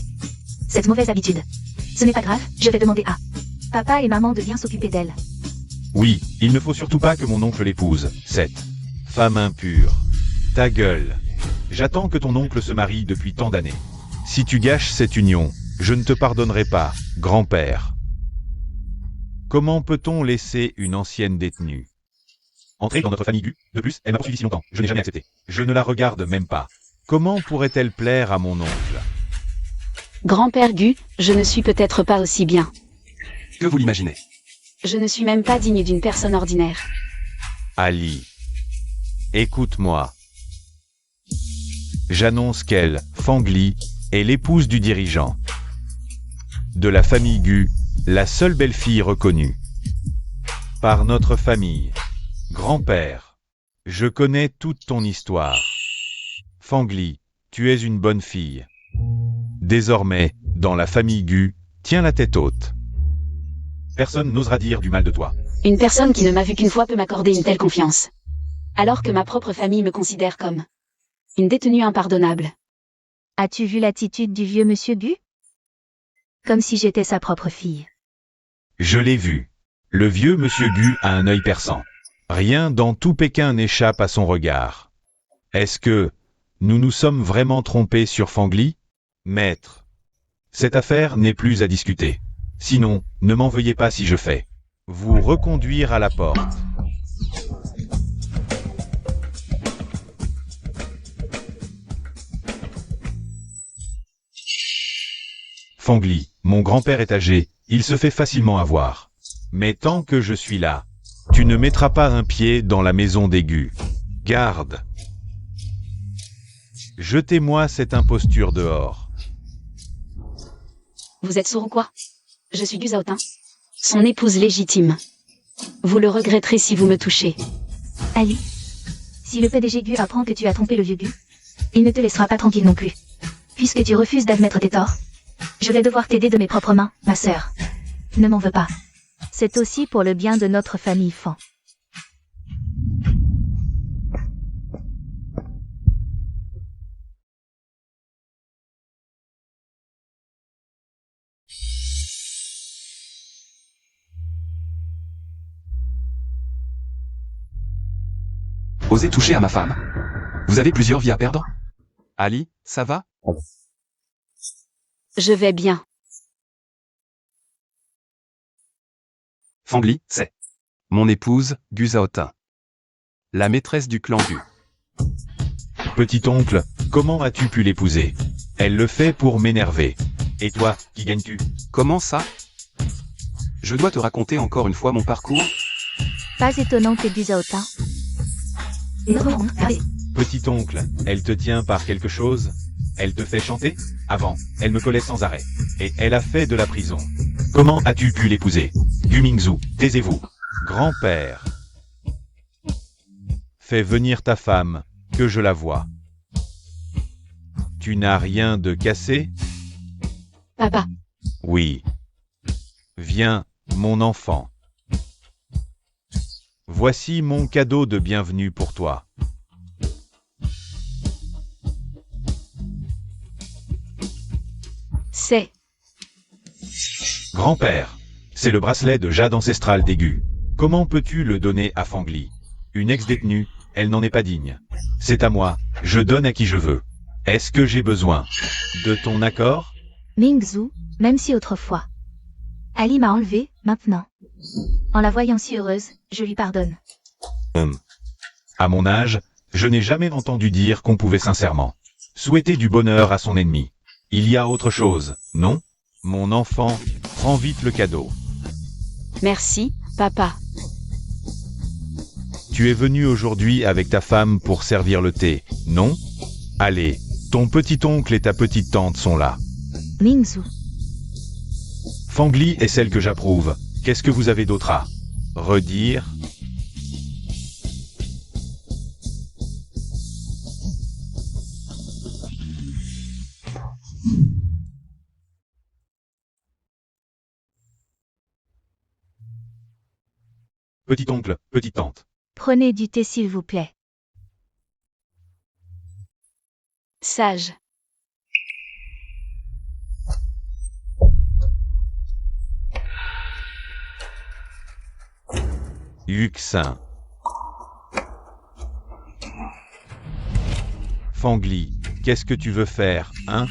cette mauvaise habitude. Ce n'est pas grave, je vais demander à papa et maman de bien s'occuper d'elle.
Oui, il ne faut surtout pas que mon oncle l'épouse, cette
femme impure. Ta gueule.
J'attends que ton oncle se marie depuis tant d'années.
Si tu gâches cette union, je ne te pardonnerai pas, grand-père. Comment peut-on laisser une ancienne détenue entrer dans notre famille Gu? De plus, elle m'a poursuivi si longtemps, je n'ai jamais accepté. Je ne la regarde même pas. Comment pourrait-elle plaire à mon oncle?
Grand-père Gu, je ne suis peut-être pas aussi bien.
Que vous l'imaginez?
Je ne suis même pas digne d'une personne ordinaire.
Ali. Écoute-moi. J'annonce qu'elle, Fangli, est l'épouse du dirigeant. De la famille Gu, la seule belle-fille reconnue. Par notre famille. Grand-père. Je connais toute ton histoire. Fangli, tu es une bonne fille. Désormais, dans la famille Gu, tiens la tête haute. Personne n'osera dire du mal de toi.
Une personne qui ne m'a vu qu'une fois peut m'accorder une telle confiance. Alors que ma propre famille me considère comme une détenue impardonnable.
As-tu vu l'attitude du vieux monsieur Gu? Comme si j'étais sa propre fille.
Je l'ai vu. Le vieux monsieur Gu a un œil perçant. Rien dans tout Pékin n'échappe à son regard. Est-ce que nous nous sommes vraiment trompés sur Fangli? Maître, cette affaire n'est plus à discuter. Sinon, ne m'en veuillez pas si je fais vous reconduire à la porte. Fangli, mon grand-père est âgé, il se fait facilement avoir. Mais tant que je suis là, tu ne mettras pas un pied dans la maison des Gu. Garde. Jetez-moi cette imposture dehors.
Vous êtes sourd ou quoi? Je suis Gu Zhaotin, son épouse légitime. Vous le regretterez si vous me touchez.
Ali, si le PDG Gu apprend que tu as trompé le vieux Gu, il ne te laissera pas tranquille non plus. Puisque tu refuses d'admettre tes torts, je vais devoir t'aider de mes propres mains, ma sœur. Ne m'en veux pas. C'est aussi pour le bien de notre famille Fan.
Osez toucher à ma femme. Vous avez plusieurs vies à perdre? Ali, ça va?
Je vais bien.
Fangli, c'est mon épouse, Gu Zhaotin. La maîtresse du clan Gu.
Petit oncle, comment as-tu pu l'épouser? Elle le fait pour m'énerver. Et toi, qui gagnes-tu?
Comment ça? Je dois te raconter encore une fois mon parcours?
Pas étonnant que Gu Zhaotin.
Petit oncle, elle te tient par quelque chose? Elle te fait chanter? Avant, elle me collait sans arrêt. Et elle a fait de la prison. Comment as-tu pu l'épouser? Gu Mingzhu, taisez-vous. Grand-père. Fais venir ta femme, que je la voie. Tu n'as rien de cassé?
Papa,
Oui. Viens, mon enfant. Voici mon cadeau de bienvenue pour toi.
c'est...
Grand-père, c'est le bracelet de jade ancestral d'Aigu. Comment peux-tu le donner à Fangli? Une ex-détenue, elle n'en est pas digne. C'est à moi, je donne à qui je veux. Est-ce que j'ai besoin de ton accord?
Mingzhu, même si autrefois. Ali m'a enlevé, maintenant. En la voyant si heureuse, je lui pardonne.
À mon âge, je n'ai jamais entendu dire qu'on pouvait sincèrement souhaiter du bonheur à son ennemi. Il y a autre chose, non? Mon enfant, prends vite le cadeau.
Merci, papa.
Tu es venu aujourd'hui avec ta femme pour servir le thé, non? Allez, ton petit-oncle et ta petite-tante sont là.
Mingzhu,
Fangli est celle que j'approuve. Qu'est-ce que vous avez d'autre à redire? Petit-oncle, petite-tante.
prenez du thé s'il vous plaît.
Sage.
Yuxin. Fangli, qu'est-ce que tu veux faire, hein?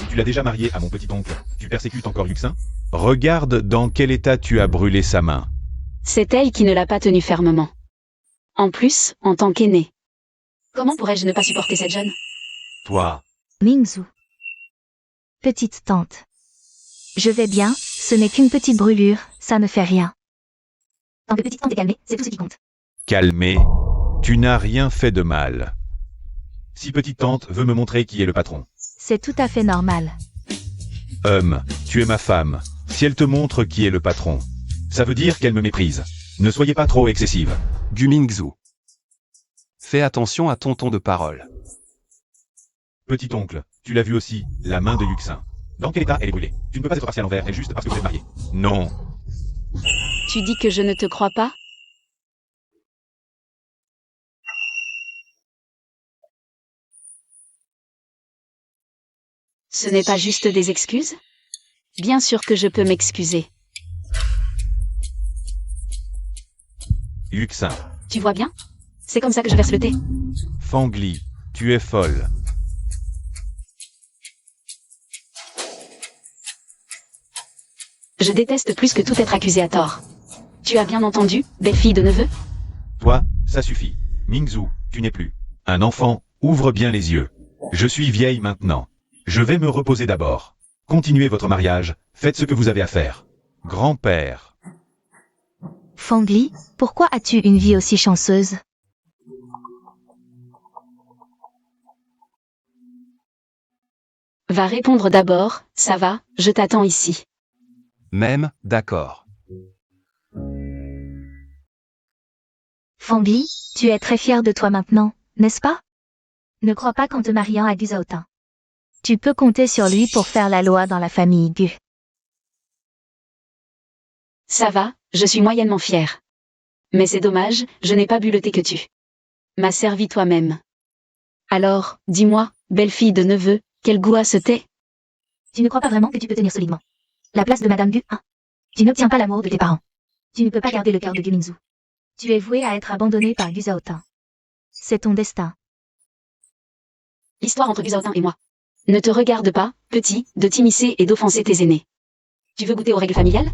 Tu l'as déjà marié à mon petit-oncle. Tu persécutes encore Yuxin? Regarde dans quel état tu as brûlé sa main.
C'est elle qui ne l'a pas tenu fermement. En plus, en tant qu'aînée. Comment pourrais-je ne pas supporter cette jeune?
Toi,
Mingzhu. Petite tante. Je vais bien, ce n'est qu'une petite brûlure, ça ne fait rien. Tant que petite tante est calmée, c'est tout ce qui compte.
calmez. Tu n'as rien fait de mal. Si petite tante veut me montrer qui est le patron.
C'est tout à fait normal.
Tu es ma femme. Si elle te montre qui est le patron, ça veut dire qu'elle me méprise. Ne soyez pas trop excessive.
Gu Mingzhu. Fais attention à ton ton de parole.
Petit oncle, tu l'as vu aussi, la main de Yuxin. Dans quel état elle est brûlée? Tu ne peux pas être parti à l'envers, et juste parce que vous êtes mariés. Non.
Tu dis que je ne te crois pas? Ce n'est pas juste des excuses? Bien sûr que je peux m'excuser.
Yuxin.
Tu vois bien? C'est comme ça que je verse le thé.
Fangli, tu es folle.
Je déteste plus que tout être accusé à tort. Tu as bien entendu, belle-fille de neveu?
Toi, ça suffit. Mingzhu, tu n'es plus un enfant, ouvre bien les yeux. Je suis vieille maintenant. Je vais me reposer d'abord. Continuez votre mariage, faites ce que vous avez à faire. Grand-père.
Fangli, pourquoi as-tu une vie aussi chanceuse?
Va répondre d'abord, ça va, je t'attends ici.
Même, d'accord.
Fangli, tu es très fier de toi maintenant, n'est-ce pas? Ne crois pas qu'en te mariant à Gu Zhaotin. Tu peux compter sur lui pour faire la loi dans la famille Gu.
Ça va, je suis moyennement fière. Mais c'est dommage, je n'ai pas bu le thé que tu m'as servi toi-même. Alors, dis-moi, belle-fille de neveu, quel goût a ce thé?
Tu ne crois pas vraiment que tu peux tenir solidement la place de Madame Gu, hein? Tu n'obtiens pas l'amour de tes parents. Tu ne peux pas garder le cœur de Gu Mingzhu. Tu es voué à être abandonné par Gu Zhaotin. C'est ton destin.
L'histoire entre Gu Zhaotin et moi ne te regarde pas, petit, de t'immiscer et d'offenser tes aînés. Tu veux goûter aux règles familiales?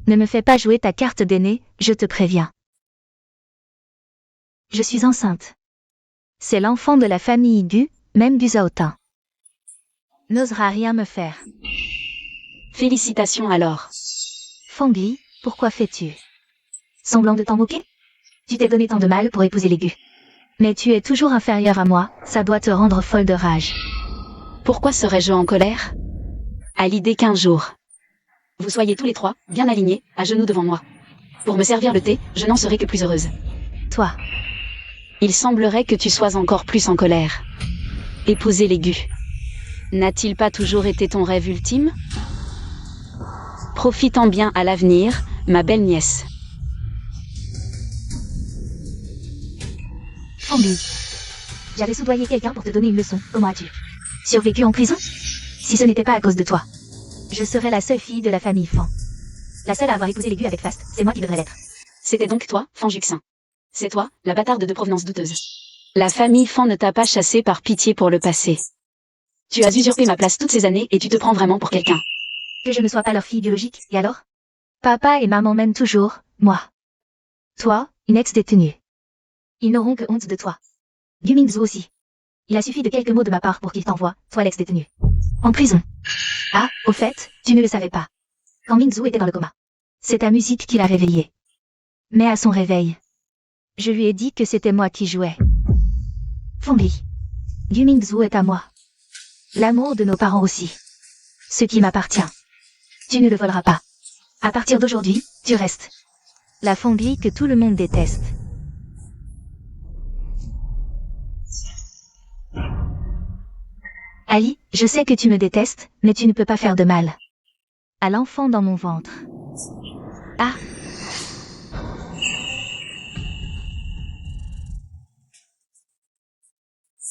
Ne me fais pas jouer ta carte d'aîné, je te préviens. Je suis enceinte. C'est l'enfant de la famille Gu, même Gu Zhaotin. N'osera rien me faire.
Félicitations alors.
Fangli, pourquoi fais-tu semblant de t'en moquer? Tu t'es donné tant de mal pour épouser les Gu. Mais tu es toujours inférieur à moi, ça doit te rendre folle de rage.
Pourquoi serais-je en colère? À l'idée qu'un jour, vous soyez tous les trois, bien alignés, à genoux devant moi. Pour me servir le thé, je n'en serai que plus heureuse.
Toi,
Il semblerait que tu sois encore plus en colère. Épouser les Gu. N'a-t-il pas toujours été ton rêve ultime? Profitant bien à l'avenir, ma belle nièce.
Fangli. J'avais soudoyé quelqu'un pour te donner une leçon, comment as-tu survécu en prison? Si ce n'était pas à cause de toi, je serais la seule fille de la famille Fan. La seule à avoir épousé les Gu avec faste, c'est moi qui devrais l'être.
C'était donc toi, Fan Juxin. C'est toi, la bâtarde de provenance douteuse. La famille Fan ne t'a pas chassé par pitié pour le passé. Tu as usurpé ma place toutes ces années et tu te prends vraiment pour quelqu'un.
Que je ne sois pas leur fille biologique, et alors? Papa et maman m'aiment toujours, moi. Toi, une ex-détenue. Ils n'auront que honte de toi. Gu Mingzhu aussi. Il a suffi de quelques mots de ma part pour qu'il t'envoie, toi l'ex-détenu, en prison. Ah, au fait, tu ne le savais pas. Quand Mingzhu était dans le coma, c'est ta musique qui l'a réveillé. Mais à son réveil, je lui ai dit que c'était moi qui jouais. Fangli. Gu Mingzhu est à moi. L'amour de nos parents aussi. Ce qui m'appartient. Tu ne le voleras pas. À partir d'aujourd'hui, tu restes. La Fangli que tout le monde déteste. Ali, je sais que tu me détestes, mais tu ne peux pas faire de mal à l'enfant dans mon ventre. Ah.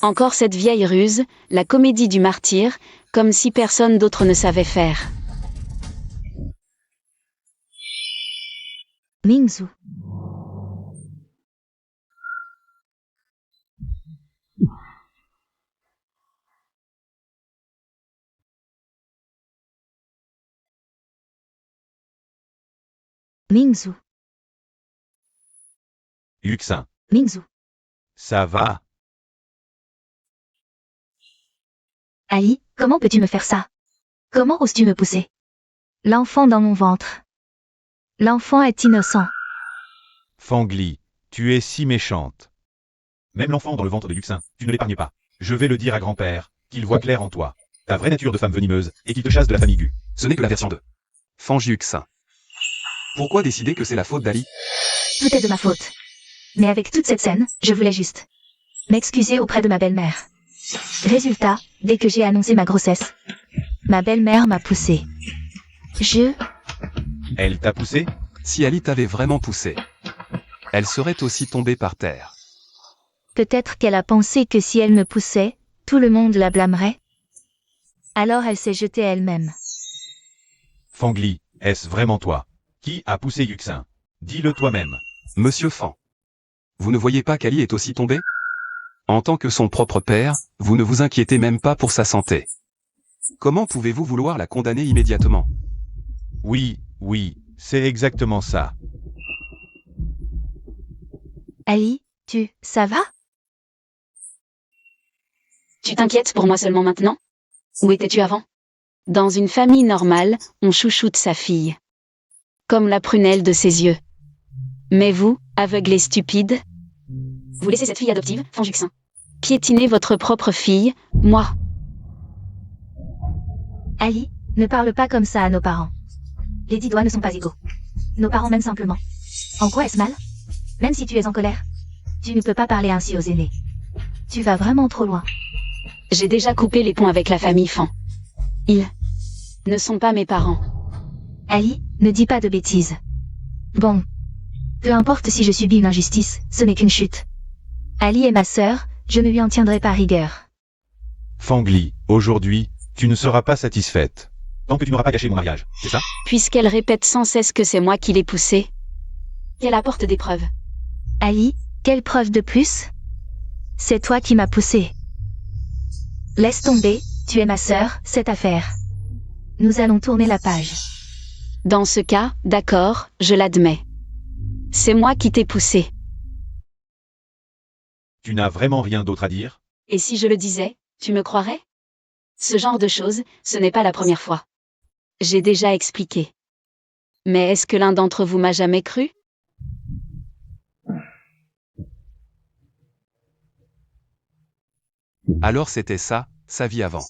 Encore cette vieille ruse, la comédie du martyr, comme si personne d'autre ne savait faire.
Mingzhu. Mingzhu.
Yuxin,
Mingzhu.
ça va?
Ali, comment peux-tu me faire ça? Comment oses-tu me pousser? L'enfant dans mon ventre. L'enfant est innocent.
Fangli, tu es si méchante. Même l'enfant dans le ventre de Yuxin, tu ne l'épargnes pas. Je vais le dire à grand-père, qu'il voit clair en toi, ta vraie nature de femme venimeuse, et qu'il te chasse de la famille Gu.
Ce n'est que la version 2. Fanjuxin. Pourquoi décider que c'est la faute d'Ali?
Tout est de ma faute. Mais avec toute cette scène, je voulais juste m'excuser auprès de ma belle-mère. Résultat, dès que j'ai annoncé ma grossesse, ma belle-mère m'a poussée.
Elle t'a poussé?
Si Ali t'avait vraiment poussé, elle serait aussi tombée par terre.
Peut-être qu'elle a pensé que si elle me poussait, tout le monde la blâmerait. Alors elle s'est jetée elle-même.
Fangli, est-ce vraiment toi? Qui a poussé Yuxin? Dis-le toi-même.
Monsieur Fan. Vous ne voyez pas qu'Ali est aussi tombé? En tant que son propre père, vous ne vous inquiétez même pas pour sa santé. Comment pouvez-vous vouloir la condamner immédiatement?
Oui, c'est exactement ça.
Ali, ça va?
Tu t'inquiètes pour moi seulement maintenant? Où étais-tu avant? Dans une famille normale, on chouchoute sa fille. Comme la prunelle de ses yeux. Mais vous, aveugle et stupide, vous laissez cette fille adoptive, Fanjuxin, piétiner votre propre fille, moi.
Ali, ne parle pas comme ça à nos parents. Les 10 doigts ne sont pas égaux. Nos parents m'aiment simplement. En quoi est-ce mal? Même si tu es en colère, tu ne peux pas parler ainsi aux aînés. Tu vas vraiment trop loin.
J'ai déjà coupé les ponts avec la famille Fan. Ils ne sont pas mes parents.
Ali, ne dis pas de bêtises. Bon. Peu importe si je subis une injustice, ce n'est qu'une chute. Ali est ma sœur, je ne lui en tiendrai pas rigueur.
Fangli, aujourd'hui, tu ne seras pas satisfaite. Tant que tu n'auras pas gâché mon mariage, c'est ça?
Puisqu'elle répète sans cesse que c'est moi qui l'ai poussée. Qu'elle apporte des preuves.
Ali, quelle preuve de plus? C'est toi qui m'as poussé. Laisse tomber, tu es ma sœur, cette affaire. Nous allons tourner la page.
Dans ce cas, d'accord, je l'admets. C'est moi qui t'ai poussé.
Tu n'as vraiment rien d'autre à dire?
Et si je le disais, tu me croirais? Ce genre de choses, ce n'est pas la première fois. J'ai déjà expliqué. Mais est-ce que l'un d'entre vous m'a jamais cru?
Alors c'était ça, sa vie avant.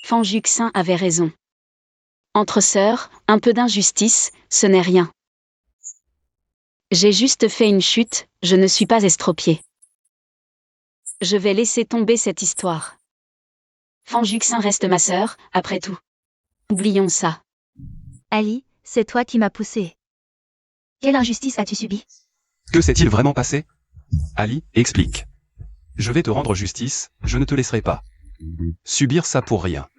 Fanjuxin avait raison. Entre sœurs, un peu d'injustice, ce n'est rien. J'ai juste fait une chute, je ne suis pas estropié. Je vais laisser tomber cette histoire. Fanjuxin reste ma sœur, après tout. Oublions ça.
Ali, c'est toi qui m'as poussé. Quelle injustice as-tu subie?
Que s'est-il vraiment passé? Ali, explique. Je vais te rendre justice, je ne te laisserai pas subir ça pour rien.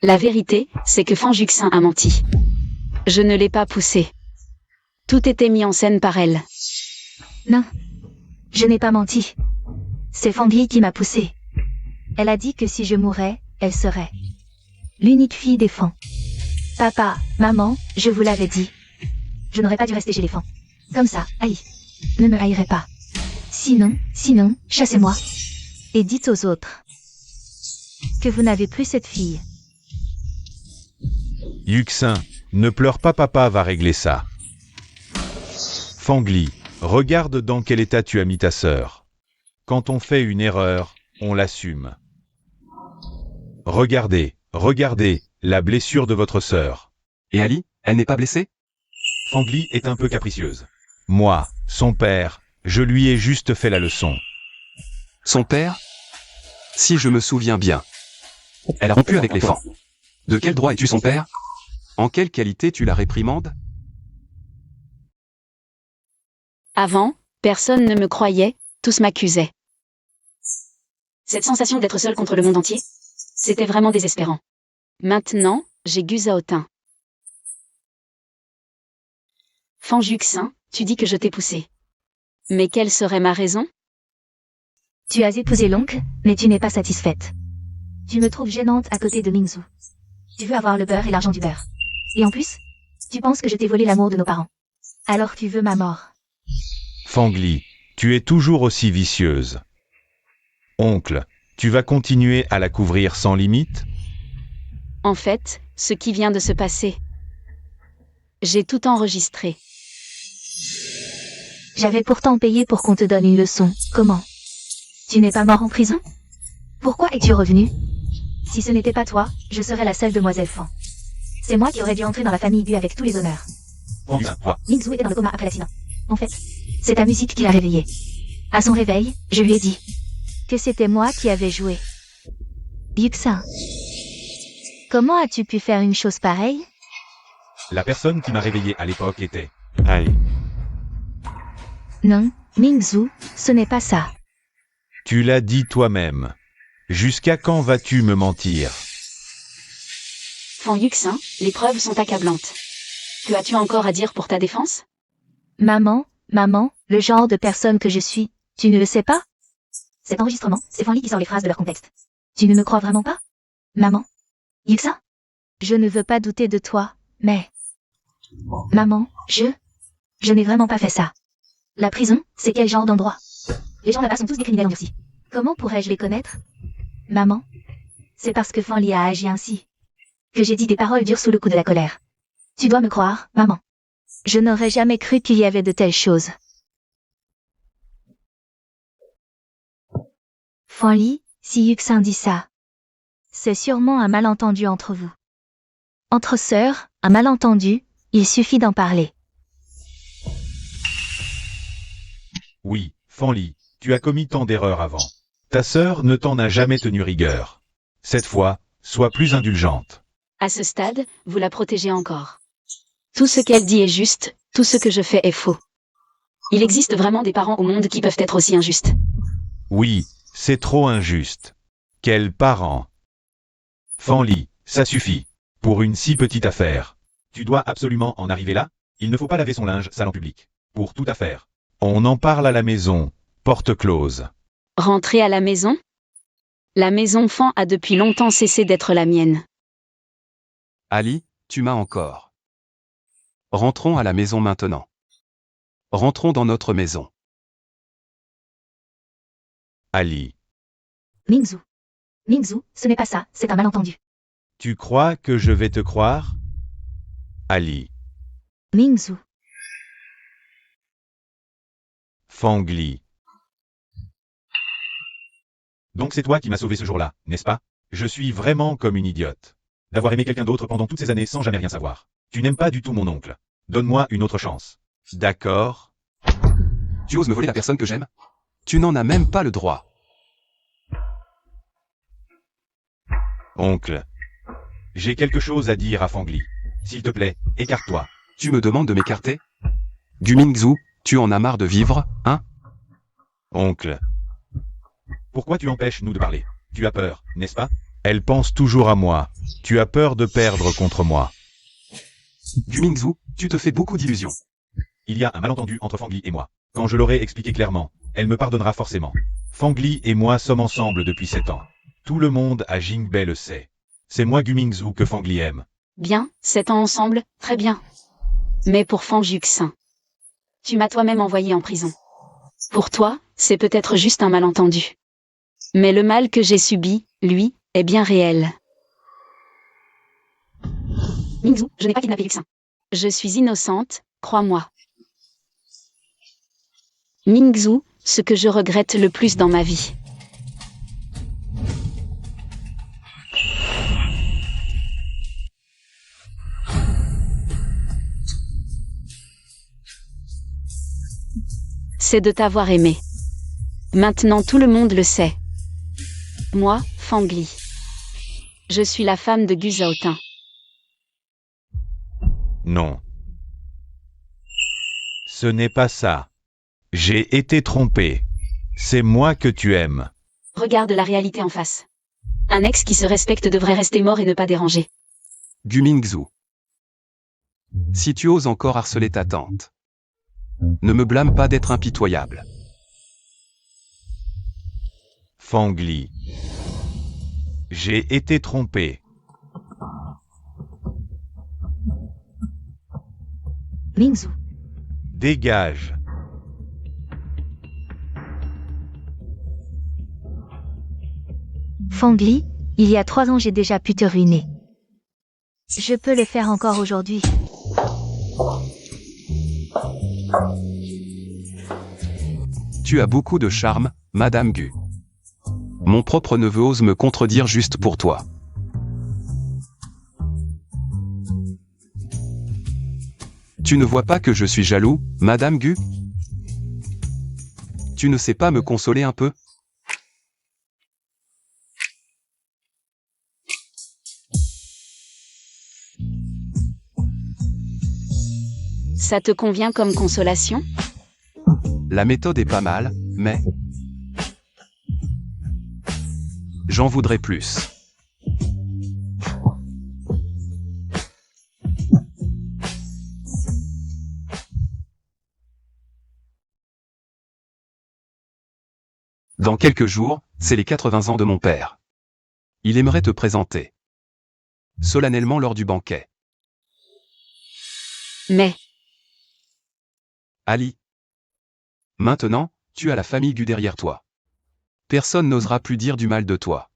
La vérité, c'est que Fanjuxin a menti. Je ne l'ai pas poussée. Tout était mis en scène par elle.
Non. Je n'ai pas menti. C'est Fangli qui m'a poussé. Elle a dit que si je mourais, elle serait l'unique fille des Fan. Papa, maman, je vous l'avais dit. Je n'aurais pas dû rester chez les Fan. Comme ça, aïe. Ne me haïrez pas. Sinon, chassez-moi. Et dites aux autres que vous n'avez plus cette fille.
Yuxin, ne pleure pas, papa va régler ça. Fangli, regarde dans quel état tu as mis ta sœur. Quand on fait une erreur, on l'assume. Regardez, la blessure de votre sœur.
Et Ali, elle n'est pas blessée?
Fangli est un peu capricieuse. Moi, son père, je lui ai juste fait la leçon.
Son père? Si je me souviens bien. Elle a rompu avec les Fan. De quel droit es-tu son père? En quelle qualité tu la réprimandes?
Avant, personne ne me croyait, tous m'accusaient. Cette sensation d'être seule contre le monde entier, c'était vraiment désespérant. Maintenant, j'ai Guzaotin. Fanjuxin, tu dis que je t'ai poussé. Mais quelle serait ma raison?
Tu as épousé l'oncle, mais tu n'es pas satisfaite. Tu me trouves gênante à côté de Mingzhu. Tu veux avoir le beurre et l'argent du beurre. Et en plus, Tu penses que je t'ai volé l'amour de nos parents. Alors tu veux ma mort.
Fangli, tu es toujours aussi vicieuse. Oncle, tu vas continuer à la couvrir sans limite?
En fait, ce qui vient de se passer. J'ai tout enregistré.
J'avais pourtant payé pour qu'on te donne une leçon. Comment? Tu n'es pas mort en prison? Pourquoi es-tu revenu? Si ce n'était pas toi, je serais la seule demoiselle Fan. C'est moi qui aurais dû entrer dans la famille Bu avec tous les honneurs. Mingzhu était dans le coma après l'accident. En fait, c'est ta musique qui l'a réveillé. À son réveil, je lui ai dit que c'était moi qui avais joué. Yuxin, comment as-tu pu faire une chose pareille?
La personne qui m'a réveillé à l'époque était...
Aïe.
Non, Mingzhu, ce n'est pas ça.
Tu l'as dit toi-même. Jusqu'à quand vas-tu me mentir?
Fan Yuxin, les preuves sont accablantes. Que as-tu encore à dire pour ta défense?
Maman, le genre de personne que je suis, tu ne le sais pas? Cet enregistrement, c'est Fanli qui sort les phrases de leur contexte. Tu ne me crois vraiment pas? Maman? Yuxin? Je ne veux pas douter de toi, mais... Maman, je n'ai vraiment pas fait ça. La prison, c'est quel genre d'endroit? Les gens là-bas sont tous des criminels endurcis. Comment pourrais-je les connaître? Maman? C'est parce que Fanli a agi ainsi que j'ai dit des paroles dures sous le coup de la colère. Tu dois me croire, maman. Je n'aurais jamais cru qu'il y avait de telles choses. Fanli, si Yuxin dit ça, c'est sûrement un malentendu entre vous. Entre sœurs, un malentendu, il suffit d'en parler.
Oui, Fanli, tu as commis tant d'erreurs avant. Ta sœur ne t'en a jamais tenu rigueur. Cette fois, sois plus indulgente.
À ce stade, vous la protégez encore. Tout ce qu'elle dit est juste, tout ce que je fais est faux. Il existe vraiment des parents au monde qui peuvent être aussi injustes.
Oui, c'est trop injuste. Quels parents?
Fanli, ça suffit. Pour une si petite affaire. Tu dois absolument en arriver là? Il ne faut pas laver son linge sale en public. Pour toute affaire.
On en parle à la maison, porte close.
Rentrer à la maison? La maison Fan a depuis longtemps cessé d'être la mienne.
Ali, tu m'as encore. Rentrons à la maison maintenant. Rentrons dans notre maison.
Ali,
Mingzhu, ce n'est pas ça, c'est un malentendu.
tu crois que je vais te croire? Ali,
Mingzhu,
Fangli,
Donc c'est toi qui m'as sauvé ce jour-là, n'est-ce pas? Je suis vraiment comme une idiote. D'avoir aimé quelqu'un d'autre pendant toutes ces années sans jamais rien savoir. Tu n'aimes pas du tout mon oncle. Donne-moi une autre chance.
d'accord?
Tu oses me voler la personne que j'aime? Tu n'en as même pas le droit.
Oncle,
J'ai quelque chose à dire à Fangli. S'il te plaît, écarte-toi.
Tu me demandes de m'écarter? Du Mingzhu, tu en as marre de vivre, hein?
oncle,
Pourquoi tu empêches nous de parler? Tu as peur, n'est-ce pas?
elle pense toujours à moi. Tu as peur de perdre contre moi.
Du Mingzhu, tu te fais beaucoup d'illusions.
Il y a un malentendu entre Fangli et moi. Quand je l'aurai expliqué clairement, elle me pardonnera forcément. Fangli et moi sommes ensemble depuis 7 ans. Tout le monde à Jingbei le sait. C'est moi Gumingzhu que Fangli aime.
Bien, 7 ans ensemble, très bien. Mais pour Fan Yuxin, tu m'as toi-même envoyé en prison. Pour toi, c'est peut-être juste un malentendu. Mais le mal que j'ai subi, lui, est bien réel. Mingzhu, je n'ai pas kidnappé Yuxin. Je suis innocente, crois-moi. Mingzhu, ce que je regrette le plus dans ma vie. C'est de t'avoir aimé. Maintenant tout le monde le sait. Moi, Fangli. Je suis la femme de Gu Zhaotin.
Non. Ce n'est pas ça. J'ai été trompé. C'est moi que tu aimes.
Regarde la réalité en face. Un ex qui se respecte devrait rester mort et ne pas déranger.
Du Mingzhu. Si tu oses encore harceler ta tante, ne me blâme pas d'être impitoyable.
Fangli. J'ai été trompé.
Mingzhu.
Dégage.
Fangli, il y a 3 ans j'ai déjà pu te ruiner. Je peux le faire encore aujourd'hui.
Tu as beaucoup de charme, Madame Gu. Mon propre neveu ose me contredire juste pour toi. Tu ne vois pas que je suis jaloux, Madame Gu? Tu ne sais pas me consoler un peu?
Ça te convient comme consolation?
La méthode est pas mal, mais... j'en voudrais plus. Dans quelques jours, c'est les 80 ans de mon père. Il aimerait te présenter. Solennellement lors du banquet.
Mais,
Ali. Maintenant, tu as la famille Gu derrière toi. Personne n'osera plus dire du mal de toi.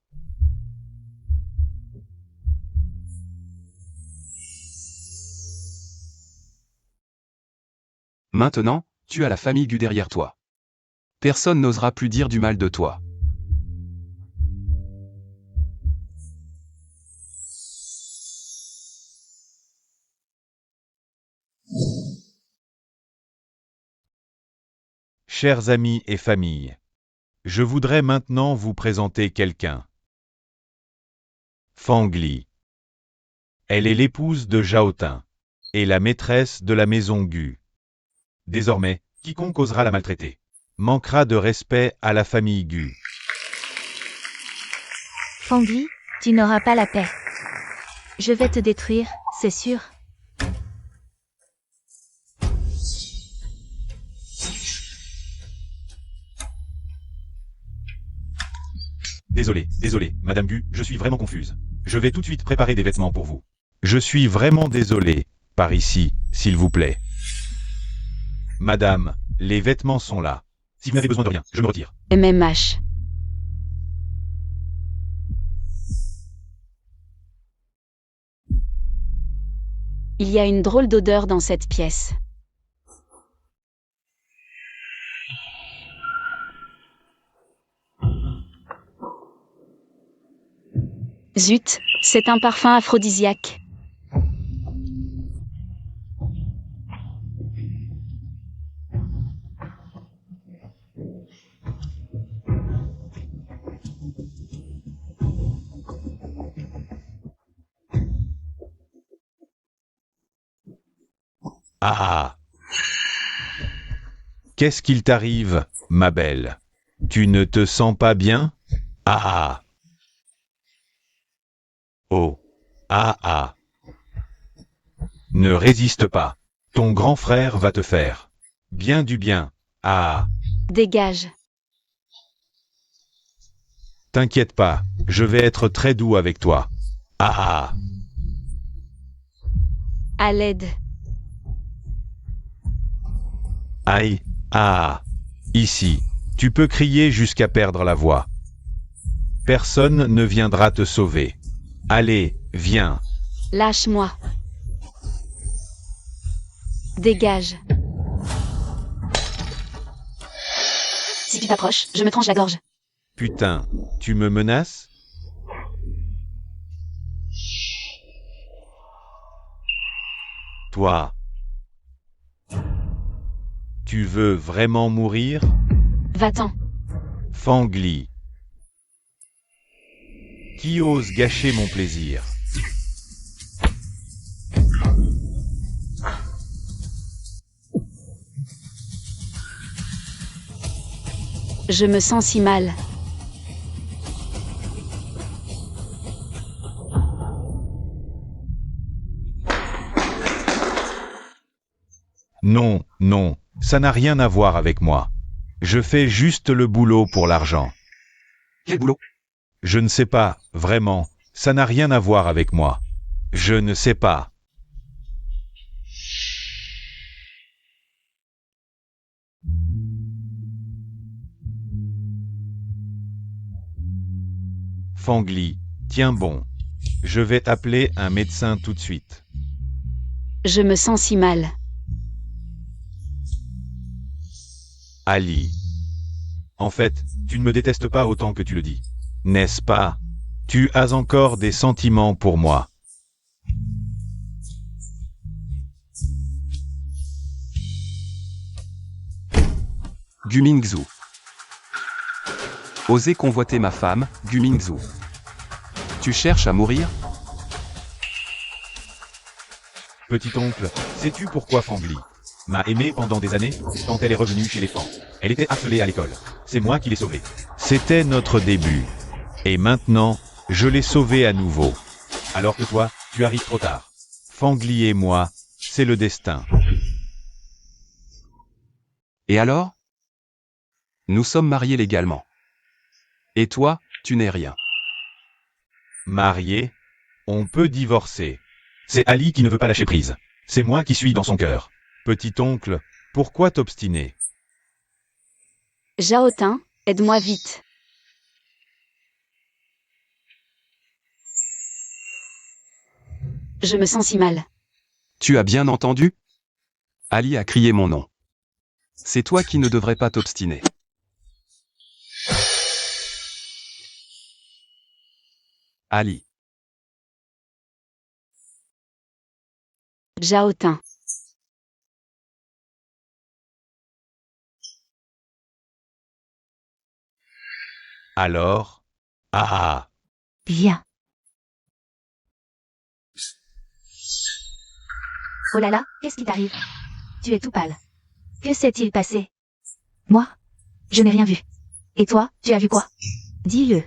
Maintenant, tu as la famille Gu derrière toi. Personne n'osera plus dire du mal de toi.
Chers amis et familles, je voudrais maintenant vous présenter quelqu'un. Fangli. Elle est l'épouse de Zhaotin et la maîtresse de la maison Gu. Désormais, quiconque osera la maltraiter manquera de respect à la famille Gu.
Fangli, tu n'auras pas la paix. Je vais te détruire, c'est sûr.
Désolé, Madame Gu, je suis vraiment confuse. Je vais tout de suite préparer des vêtements pour vous.
Je suis vraiment désolé. Par ici, s'il vous plaît. Madame, les vêtements sont là.
Si vous n'avez besoin de rien, je me retire.
MMH. Il y a une drôle d'odeur dans cette pièce. Zut, c'est un parfum aphrodisiaque.
Ah. Qu'est-ce qu'il t'arrive, ma belle? Tu ne te sens pas bien? Ah. Oh. Ah. Ne résiste pas. Ton grand frère va te faire bien du bien. Ah.
Dégage.
T'inquiète pas, je vais être très doux avec toi. Ah.
À l'aide.
Aïe. Ah. Ici, tu peux crier jusqu'à perdre la voix. Personne ne viendra te sauver. Allez, viens.
Lâche-moi. Dégage. Si tu t'approches, je me tranche la gorge.
Putain, tu me menaces? Toi. Tu veux vraiment mourir?
Va-t'en.
Fangli. Qui ose gâcher mon plaisir?
Je me sens si mal.
Non, ça n'a rien à voir avec moi. Je fais juste le boulot pour l'argent.
Quel boulot?
Je ne sais pas, vraiment, ça n'a rien à voir avec moi. Je ne sais pas. Fangli, tiens bon. Je vais appeler un médecin tout de suite.
Je me sens si mal.
Ali. En fait, tu ne me détestes pas autant que tu le dis. N'est-ce pas? Tu as encore des sentiments pour moi.
Gu Mingzhu. Osez convoiter ma femme, Gu Mingzhu. Tu cherches à mourir?
Petit oncle, sais-tu pourquoi Fangli m'a aimé pendant des années quand elle est revenue chez les Fang? Elle était harcelée à l'école. C'est moi qui l'ai sauvée.
C'était notre début. Et maintenant, je l'ai sauvée à nouveau.
Alors que toi, tu arrives trop tard.
Fangli et moi, c'est le destin.
Et alors? Nous sommes mariés légalement. Et toi, tu n'es rien.
Marié, on peut divorcer.
C'est Ali qui ne veut pas lâcher prise. C'est moi qui suis dans son cœur.
Petit oncle, pourquoi t'obstiner?
Jaotin, aide-moi vite. Je me sens si mal.
Tu as bien entendu? Ali a crié mon nom. C'est toi qui ne devrais pas t'obstiner. Ali.
Jaotin.
Alors? Ah.
Viens. Oh là là, qu'est-ce qui t'arrive? Tu es tout pâle. Que s'est-il passé? Moi? Je n'ai rien vu. Et toi, tu as vu quoi? Dis-le.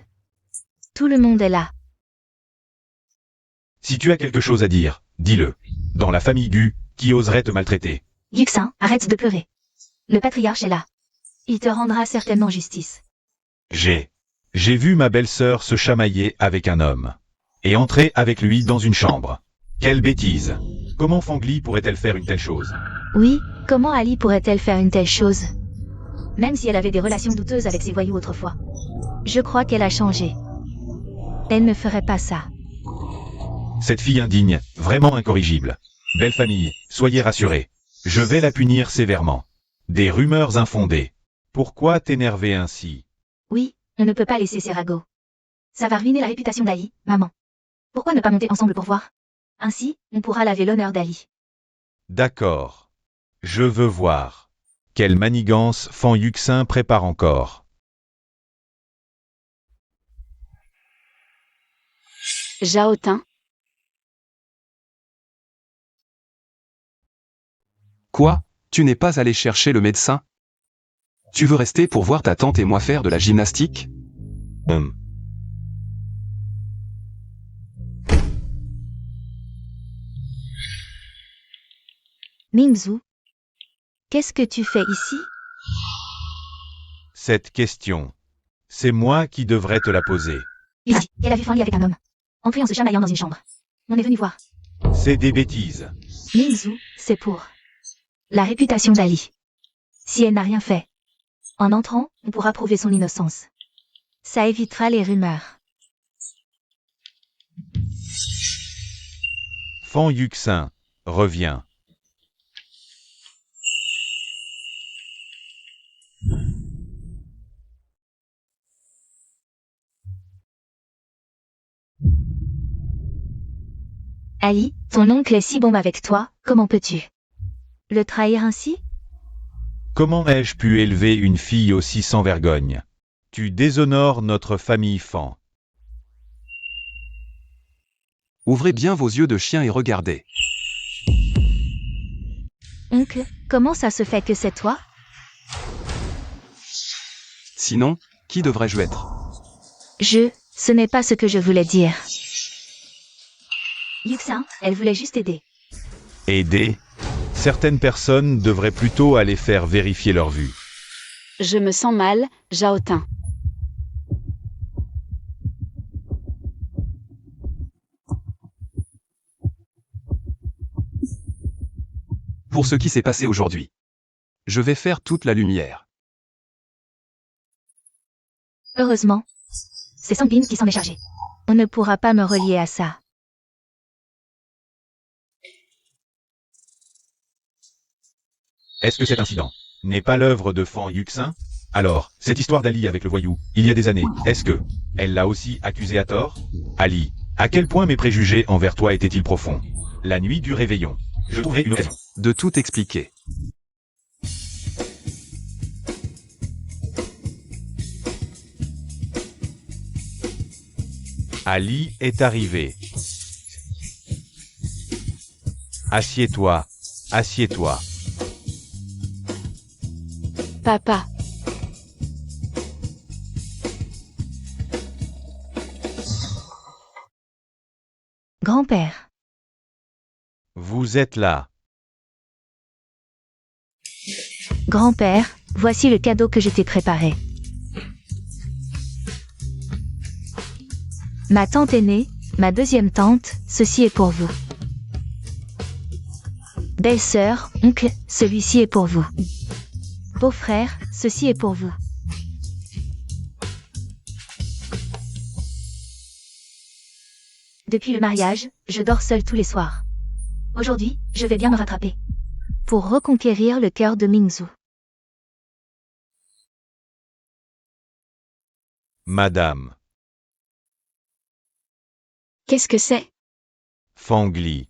Tout le monde est là.
Si tu as quelque chose à dire, dis-le. Dans la famille Gu, qui oserait te maltraiter?
Yuxin, arrête de pleurer. Le patriarche est là. Il te rendra certainement justice.
J'ai vu ma belle-sœur se chamailler avec un homme.
Et entrer avec lui dans une chambre. Quelle bêtise! Comment Fangli pourrait-elle faire une telle chose?
Oui, comment Ali pourrait-elle faire une telle chose? Même si elle avait des relations douteuses avec ses voyous autrefois. Je crois qu'elle a changé. Elle ne ferait pas ça.
Cette fille indigne, vraiment incorrigible. Belle famille, soyez rassurés. Je vais la punir sévèrement. Des rumeurs infondées.
Pourquoi t'énerver ainsi?
Oui, on ne peut pas laisser ces ragots. Ça va ruiner la réputation d'Ali, maman. Pourquoi ne pas monter ensemble pour voir? Ainsi, on pourra laver l'honneur d'Ali.
D'accord. Je veux voir. Quelle manigance Fan Yuxin prépare encore?
Jaotin.
Quoi? Tu n'es pas allé chercher le médecin? Tu veux rester pour voir ta tante et moi faire de la gymnastique?
Mingzhu, qu'est-ce que tu fais ici?
Cette question, c'est moi qui devrais te la poser.
Il a dit qu'elle a vu Fangli avec un homme. Entré en se chamaillant dans une chambre. On est venu voir.
C'est des bêtises.
Mingzhu, c'est pour la réputation d'Ali. Si elle n'a rien fait, en entrant, on pourra prouver son innocence. Ça évitera les rumeurs.
Fan Yuxin, reviens.
Ali, ton oncle est si bon avec toi, comment peux-tu le trahir ainsi?
Comment ai-je pu élever une fille aussi sans vergogne? Tu déshonores notre famille Fan.
Ouvrez bien vos yeux de chien et regardez.
Oncle, comment ça se fait que c'est toi?
Sinon, qui devrais-je être?
Ce n'est pas ce que je voulais dire. Yuxin, elle voulait juste aider.
Aider? Certaines personnes devraient plutôt aller faire vérifier leur vue.
Je me sens mal, Jaotin.
Pour ce qui s'est passé aujourd'hui. Je vais faire toute la lumière.
Heureusement. C'est Sangbin qui s'en est chargé. On ne pourra pas me relier à ça.
Est-ce que cet incident n'est pas l'œuvre de Fan Yuxin? Alors, cette histoire d'Ali avec le voyou, il y a des années, est-ce que elle l'a aussi accusé à tort? Ali, à quel point mes préjugés envers toi étaient-ils profonds? La nuit du réveillon, je trouverai une raison.
De tout expliquer.
Ali est arrivé. Assieds-toi, assieds-toi.
Papa,
Grand-père.
Vous êtes là.
Grand-père, voici le cadeau que je t'ai préparé. Ma tante aînée, ma deuxième tante, ceci est pour vous. Belle-sœur, oncle, celui-ci est pour vous. Beau-frère, ceci est pour vous. Depuis le mariage, je dors seule tous les soirs. Aujourd'hui, je vais bien me rattraper. Pour reconquérir le cœur de Mingzhu.
Madame.
qu'est-ce que c'est?
Fangli.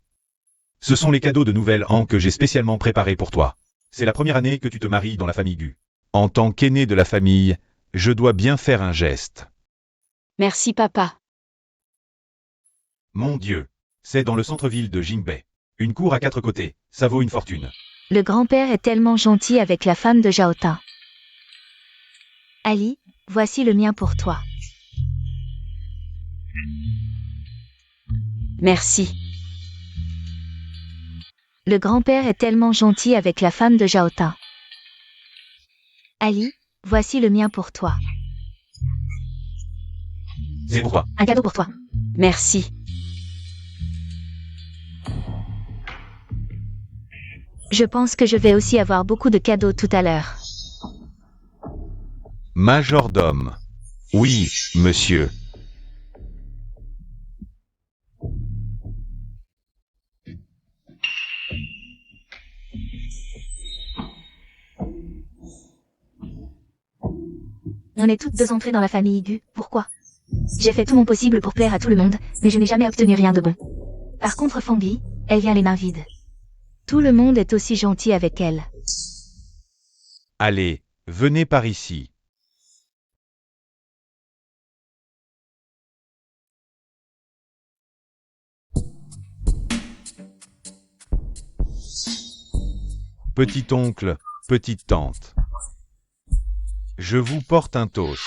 Ce sont les cadeaux de Nouvel An que j'ai spécialement préparés pour toi. C'est la première année que tu te maries dans la famille Gu. En tant qu'aîné de la famille, je dois bien faire un geste.
Merci papa.
Mon Dieu. C'est dans le centre-ville de Jingbei. Une cour à 4 côtés, ça vaut une fortune.
Le grand-père est tellement gentil avec la femme de Zhaota. Ali, voici le mien pour toi.
Merci.
Le grand-père est tellement gentil avec la femme de Zhaota. Ali, voici le mien pour toi.
C'est pour toi.
Un cadeau pour toi.
Merci.
Je pense que je vais aussi avoir beaucoup de cadeaux tout à l'heure.
Majordome. Oui, monsieur.
On est toutes deux entrées dans la famille Gu. Pourquoi? J'ai fait tout mon possible pour plaire à tout le monde, mais je n'ai jamais obtenu rien de bon. Par contre Fangli, elle vient les mains vides. Tout le monde est aussi gentil avec elle.
Allez, venez par ici. Petit oncle, petite tante. Je vous porte un toast.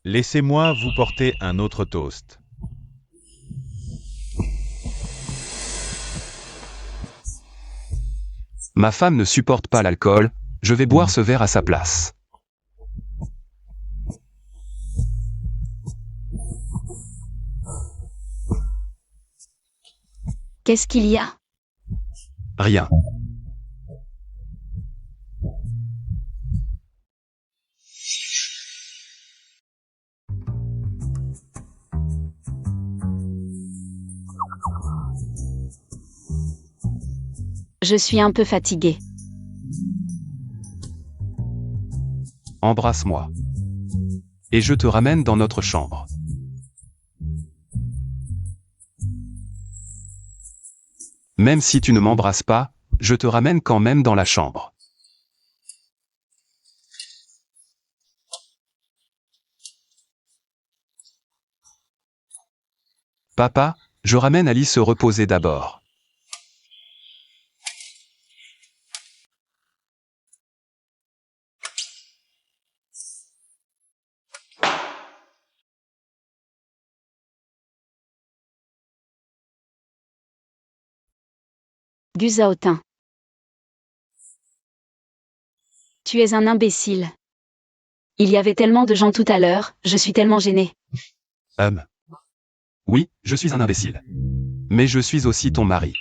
Laissez-moi vous porter un autre toast.
Ma femme ne supporte pas l'alcool, je vais boire ce verre à sa place.
Qu'est-ce qu'il y a?
Rien.
Je suis un peu fatiguée.
Embrasse-moi. Et je te ramène dans notre chambre. Même si tu ne m'embrasses pas, je te ramène quand même dans la chambre. Papa, je ramène Ali se reposer d'abord.
Gu Zhaotin. Tu es un imbécile. Il y avait tellement de gens tout à l'heure, je suis tellement gênée.
Oui, je suis un imbécile. Mais je suis aussi ton mari.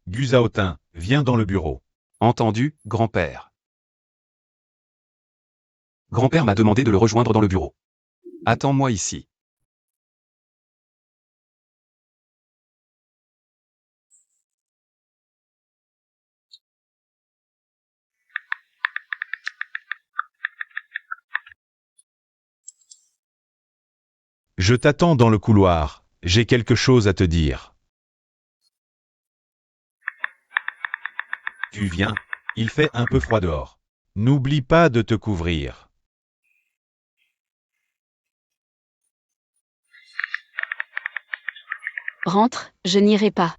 Gu Zhaotin, viens dans le bureau.
Entendu, grand-père. Grand-père m'a demandé de le rejoindre dans le bureau. Attends-moi ici.
Je t'attends dans le couloir, j'ai quelque chose à te dire. Tu viens, il fait un peu froid dehors. N'oublie pas de te couvrir.
Rentre, je n'irai pas.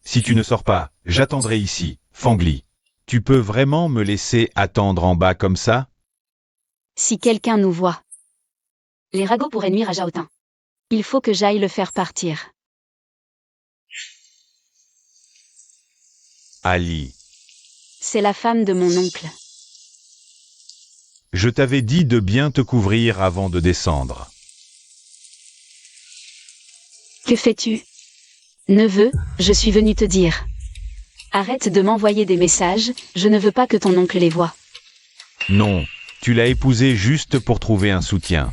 Si tu ne sors pas, j'attendrai ici, Fangli. Tu peux vraiment me laisser attendre en bas comme ça?
Si quelqu'un nous voit. Les ragots pourraient nuire à Zhaotin. Il faut que j'aille le faire partir.
Ali,
C'est la femme de mon oncle.
je t'avais dit de bien te couvrir avant de descendre.
Que fais-tu? Neveu, je suis venu te dire. Arrête de m'envoyer des messages, je ne veux pas que ton oncle les voie.
Non, tu l'as épousé juste pour trouver un soutien.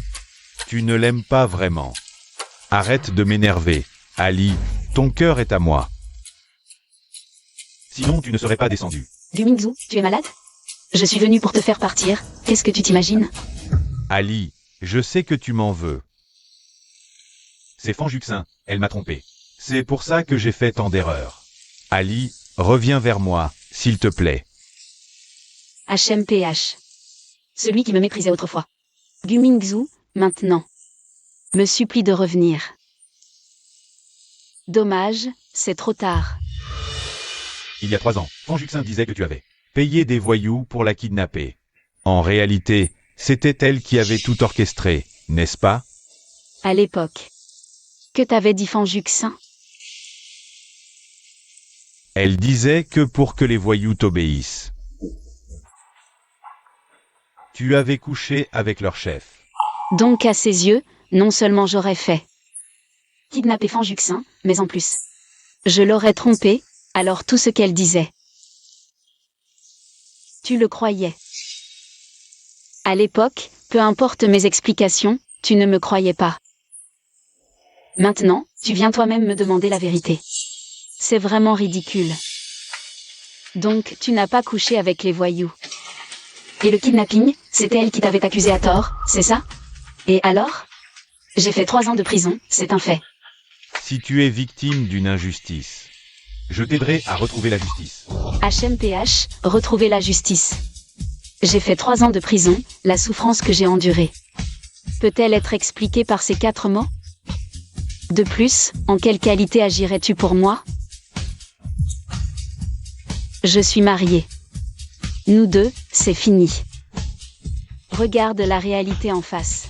Tu ne l'aimes pas vraiment. Arrête de m'énerver. Ali, ton cœur est à moi. Sinon tu ne serais pas descendu.
Du Mingzhu, tu es malade? Je suis venu pour te faire partir, qu'est-ce que tu t'imagines?
Ali, je sais que tu m'en veux. C'est Fan Juxin, elle m'a trompé. C'est pour ça que j'ai fait tant d'erreurs. Ali, reviens vers moi, s'il te plaît.
HMPH. Celui qui me méprisait autrefois. Du Mingzhu, maintenant. Me supplie de revenir. Dommage, c'est trop tard.
Il y a 3 ans, Fan Juxin disait que tu avais payé des voyous pour la kidnapper. En réalité, c'était elle qui avait tout orchestré, n'est-ce pas?
À l'époque. Que t'avais dit Fan Juxin?
Elle disait que pour que les voyous t'obéissent. Tu avais couché avec leur chef.
Donc à ses yeux, non seulement j'aurais fait kidnapper Fan Juxin, mais en plus, je l'aurais trompé, alors tout ce qu'elle disait. Tu le croyais. À l'époque, peu importe mes explications, tu ne me croyais pas. Maintenant, tu viens toi-même me demander la vérité. C'est vraiment ridicule. Donc, tu n'as pas couché avec les voyous. Et le kidnapping, c'était elle qui t'avait accusé à tort, c'est ça? Et alors? J'ai fait 3 ans de prison, c'est un fait.
Si tu es victime d'une injustice, je t'aiderai à retrouver la justice.
HMPH, retrouver la justice. J'ai fait 3 ans de prison, la souffrance que j'ai endurée. Peut-elle être expliquée par ces 4 mots? De plus, en quelle qualité agirais-tu pour moi? Je suis mariée. Nous deux, c'est fini. Regarde la réalité en face.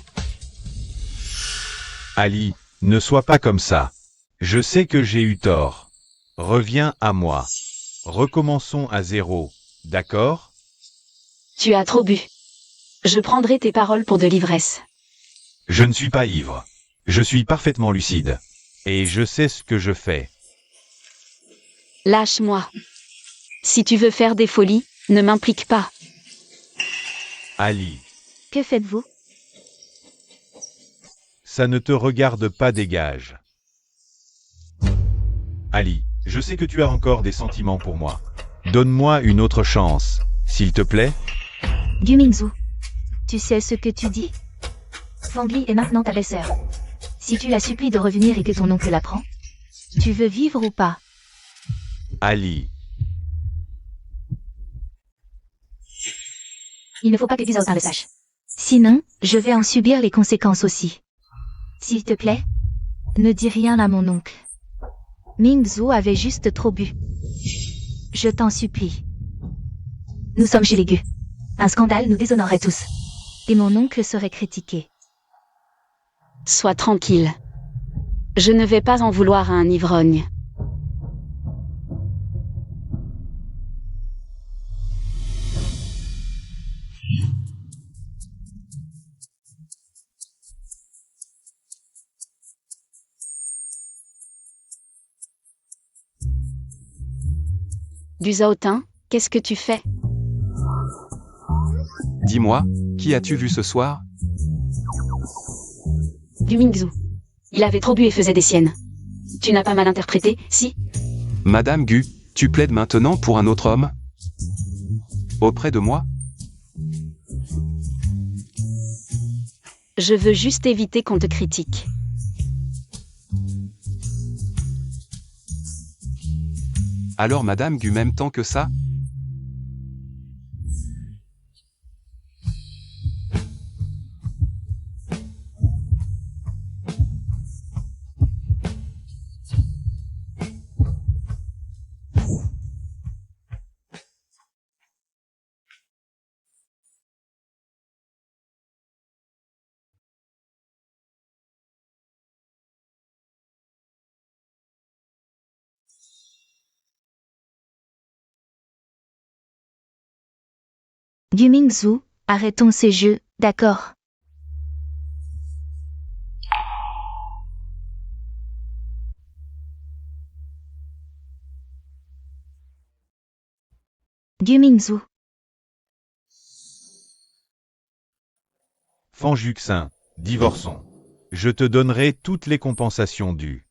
Ali, ne sois pas comme ça. Je sais que j'ai eu tort. Reviens à moi. Recommençons à zéro, d'accord?
Tu as trop bu. Je prendrai tes paroles pour de l'ivresse.
Je ne suis pas ivre. Je suis parfaitement lucide. Et je sais ce que je fais.
Lâche-moi. Si tu veux faire des folies, ne m'implique pas.
Ali,
Que faites-vous?
ça ne te regarde pas, dégage. Ali, je sais que tu as encore des sentiments pour moi. Donne-moi une autre chance, s'il te plaît.
Du Mingzhu. Tu sais ce que tu dis? Fangli est maintenant ta belle-sœur. Si tu la supplies de revenir et que ton oncle la prend, tu veux vivre ou pas?
Ali,
Il ne faut pas que Gu Zhaotin le sache. Sinon, je vais en subir les conséquences aussi. S'il te plaît, ne dis rien à mon oncle. Mingzhu avait juste trop bu. Je t'en supplie. Nous sommes chez les Gu. Un scandale nous déshonorerait tous. Et mon oncle serait critiqué.
Sois tranquille. Je ne vais pas en vouloir à un ivrogne. Du Zaotin, qu'est-ce que tu fais?
Dis-moi, qui as-tu vu ce soir?
Du Mingzhu. Il avait trop bu et faisait des siennes. Tu n'as pas mal interprété, si?
Madame Gu, tu plaides maintenant pour un autre homme? Auprès de moi?
Je veux juste éviter qu'on te critique.
Alors Madame Gu m'aime tant que ça?
Du Mingzhu, arrêtons ces jeux, d'accord? Du Mingzhu.
Fanjuxin, divorçons. Je te donnerai toutes les compensations dues.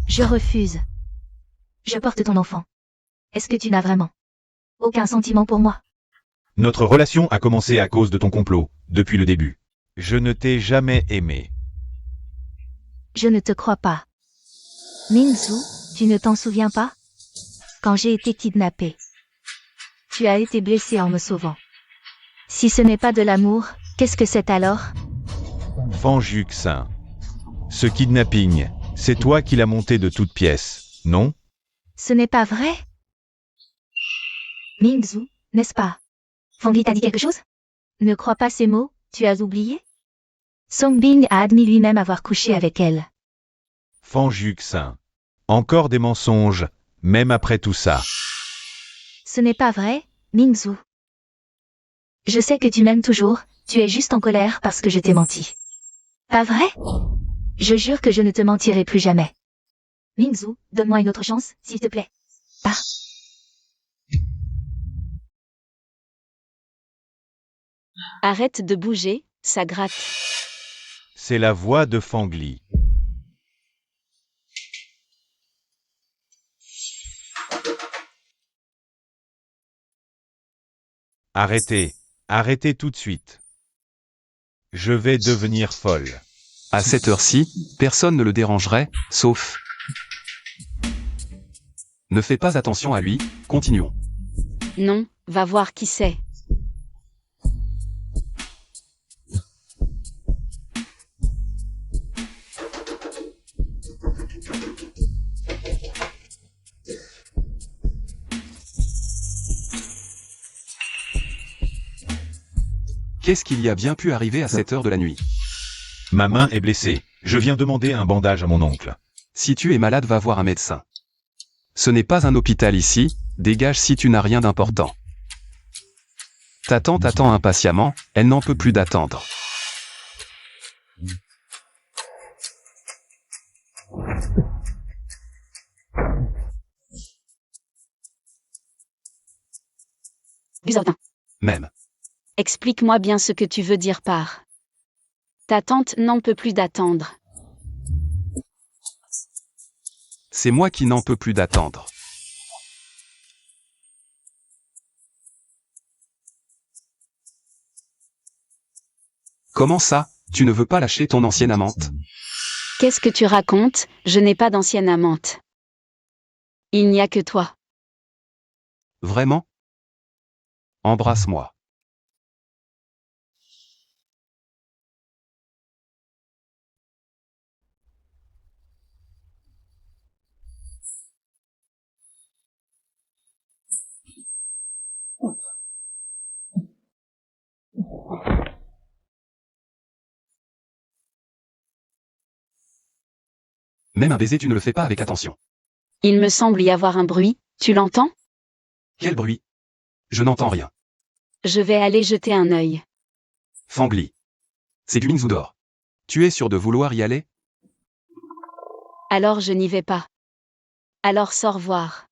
Je refuse. Je porte ton enfant. Est-ce que tu n'as vraiment aucun sentiment pour moi?
Notre relation a commencé à cause de ton complot, depuis le début.
Je ne t'ai jamais aimé.
Je ne te crois pas. Mingzhu, tu ne t'en souviens pas? Quand j'ai été kidnappée. Tu as été blessé en me sauvant. Si ce n'est pas de l'amour, qu'est-ce que c'est alors?
Fanjuxin. Ce kidnapping, c'est toi qui l'as monté de toutes pièces, non?
Ce n'est pas vrai? Mingzhu, n'est-ce pas? Fangli t'a dit quelque chose? Ne crois pas ces mots, tu as oublié? Songbing a admis lui-même avoir couché avec elle.
Fanjuxin. Encore des mensonges, même après tout ça.
Ce n'est pas vrai, Mingzhu. Je sais que tu m'aimes toujours, tu es juste en colère parce que je t'ai menti. Pas vrai? Je jure que je ne te mentirai plus jamais. Mingzhu, donne-moi une autre chance, s'il te plaît. Pas.
Arrête de bouger, ça gratte.
C'est la voix de Fangli. Arrêtez, arrêtez tout de suite. Je vais devenir folle.
À cette heure-ci, personne ne le dérangerait, sauf... Ne fais pas attention à lui, continuons.
Non, va voir qui c'est.
Qu'est-ce qu'il y a bien pu arriver à cette heure de la nuit?
Ma main est blessée. Je viens demander un bandage à mon oncle.
Si tu es malade, va voir un médecin. Ce n'est pas un hôpital ici, dégage si tu n'as rien d'important. Ta tante attend impatiemment, elle n'en peut plus d'attendre.
Du Zaotin.
Même.
Explique-moi bien ce que tu veux dire par. Ta tante n'en peut plus d'attendre.
C'est moi qui n'en peux plus d'attendre. Comment ça, tu ne veux pas lâcher ton ancienne amante?
Qu'est-ce que tu racontes? Je n'ai pas d'ancienne amante. Il n'y a que toi.
Vraiment? Embrasse-moi. Même un baiser tu ne le fais pas avec attention.
Il me semble y avoir un bruit, tu l'entends?
Quel bruit? Je n'entends rien.
Je vais aller jeter un œil.
Fangli. C'est du Mingzhu d'or. Tu es sûr de vouloir y aller?
Alors je n'y vais pas. Alors au revoir.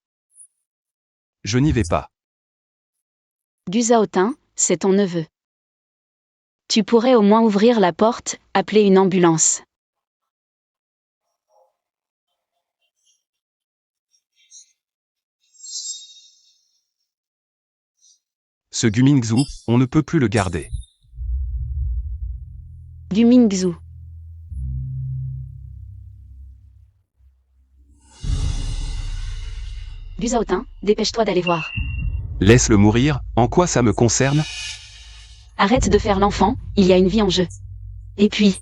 Je n'y vais pas.
Du Zaotin, c'est ton neveu. Tu pourrais au moins ouvrir la porte, appeler une ambulance.
Ce Gu Mingzhu, on ne peut plus le garder.
Du Mingzhu. Du Zaotin, dépêche-toi d'aller voir.
Laisse-le mourir, en quoi ça me concerne?
Arrête de faire l'enfant, il y a une vie en jeu. Et puis,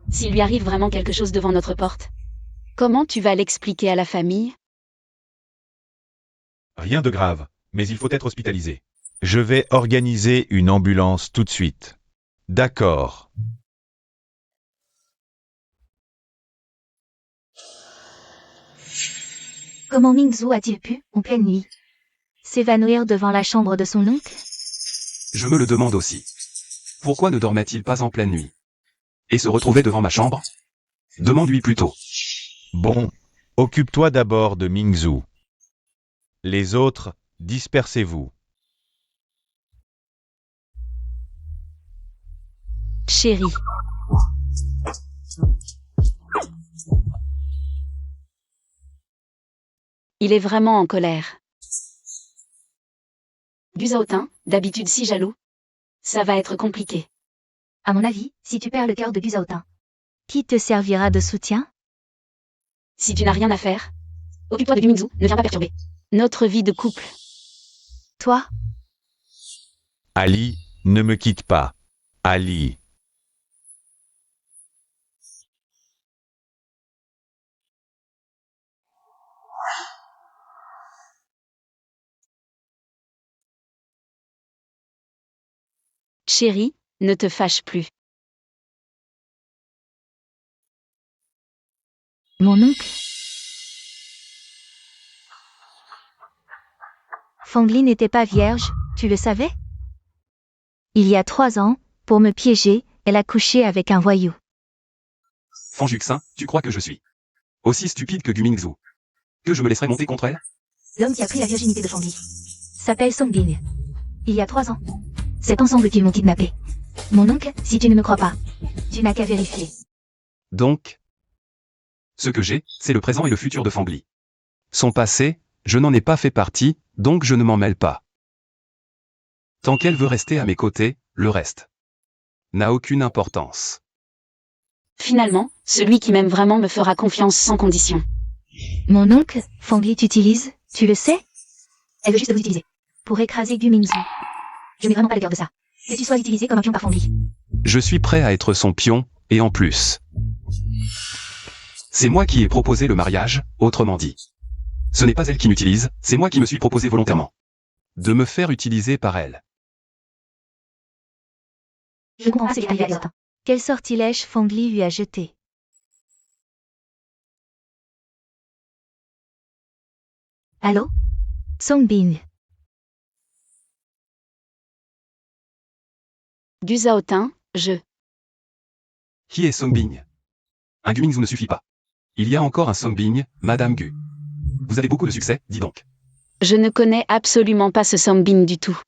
s'il lui arrive vraiment quelque chose devant notre porte, comment tu vas l'expliquer à la famille?
Rien de grave, mais il faut être hospitalisé.
Je vais organiser une ambulance tout de suite. D'accord.
Comment Mingzhu a-t-il pu, en pleine nuit, s'évanouir devant la chambre de son oncle?
Je me le demande aussi. Pourquoi ne dormait-il pas en pleine nuit? Et se retrouvait devant ma chambre? Demande-lui plutôt.
Bon, occupe-toi d'abord de Mingzhu. Les autres, dispersez-vous.
Chérie. Il est vraiment en colère. Du Zaotin, d'habitude si jaloux. Ça va être compliqué.
À mon avis, si tu perds le cœur de Gu Zaotin, qui te servira de soutien?
Si tu n'as rien à faire, occupe-toi de du Mingzhu, ne viens pas perturber notre vie de couple.
Toi?
Ali, ne me quitte pas. Ali.
Chérie, ne te fâche plus.
Mon oncle? Fangli n'était pas vierge, tu le savais? Il y a 3 ans, pour me piéger, elle a couché avec un voyou.
Fan Juxin, tu crois que je suis aussi stupide que Gu Mingzhu? Que je me laisserai monter contre elle?
L'homme qui a pris la virginité de Fangli s'appelle Song Bin. Il y a 3 ans. C'est ensemble qu'ils m'ont kidnappé. Mon oncle, si tu ne me crois pas, tu n'as qu'à vérifier.
Donc, ce que j'ai, c'est le présent et le futur de Fangli. Son passé, je n'en ai pas fait partie, donc je ne m'en mêle pas. Tant qu'elle veut rester à mes côtés, le reste n'a aucune importance.
Finalement, celui qui m'aime vraiment me fera confiance sans condition.
Mon oncle, Fangli t'utilise, tu le sais? Elle veut juste vous utiliser. Pour écraser Gu Mingzhu. Je n'ai vraiment pas le cœur de ça. Que tu sois utilisé comme un pion par Fangli.
Je suis prêt à être son pion, et en plus. C'est moi qui ai proposé le mariage, autrement dit. Ce n'est pas elle qui m'utilise, c'est moi qui me suis proposé volontairement de me faire utiliser par elle.
Je ne comprends pas ce qui est arrivé à Gu Zaotin. Quel sortilège Fangli lui a jeté? Allô? Song Bin.
Du Zaotin,
Qui est Song Bing? Un Gu Mingzhu ne suffit pas. Il y a encore un Song Bing, Madame Gu. Vous avez beaucoup de succès, dis donc.
je ne connais absolument pas ce Sombin du tout.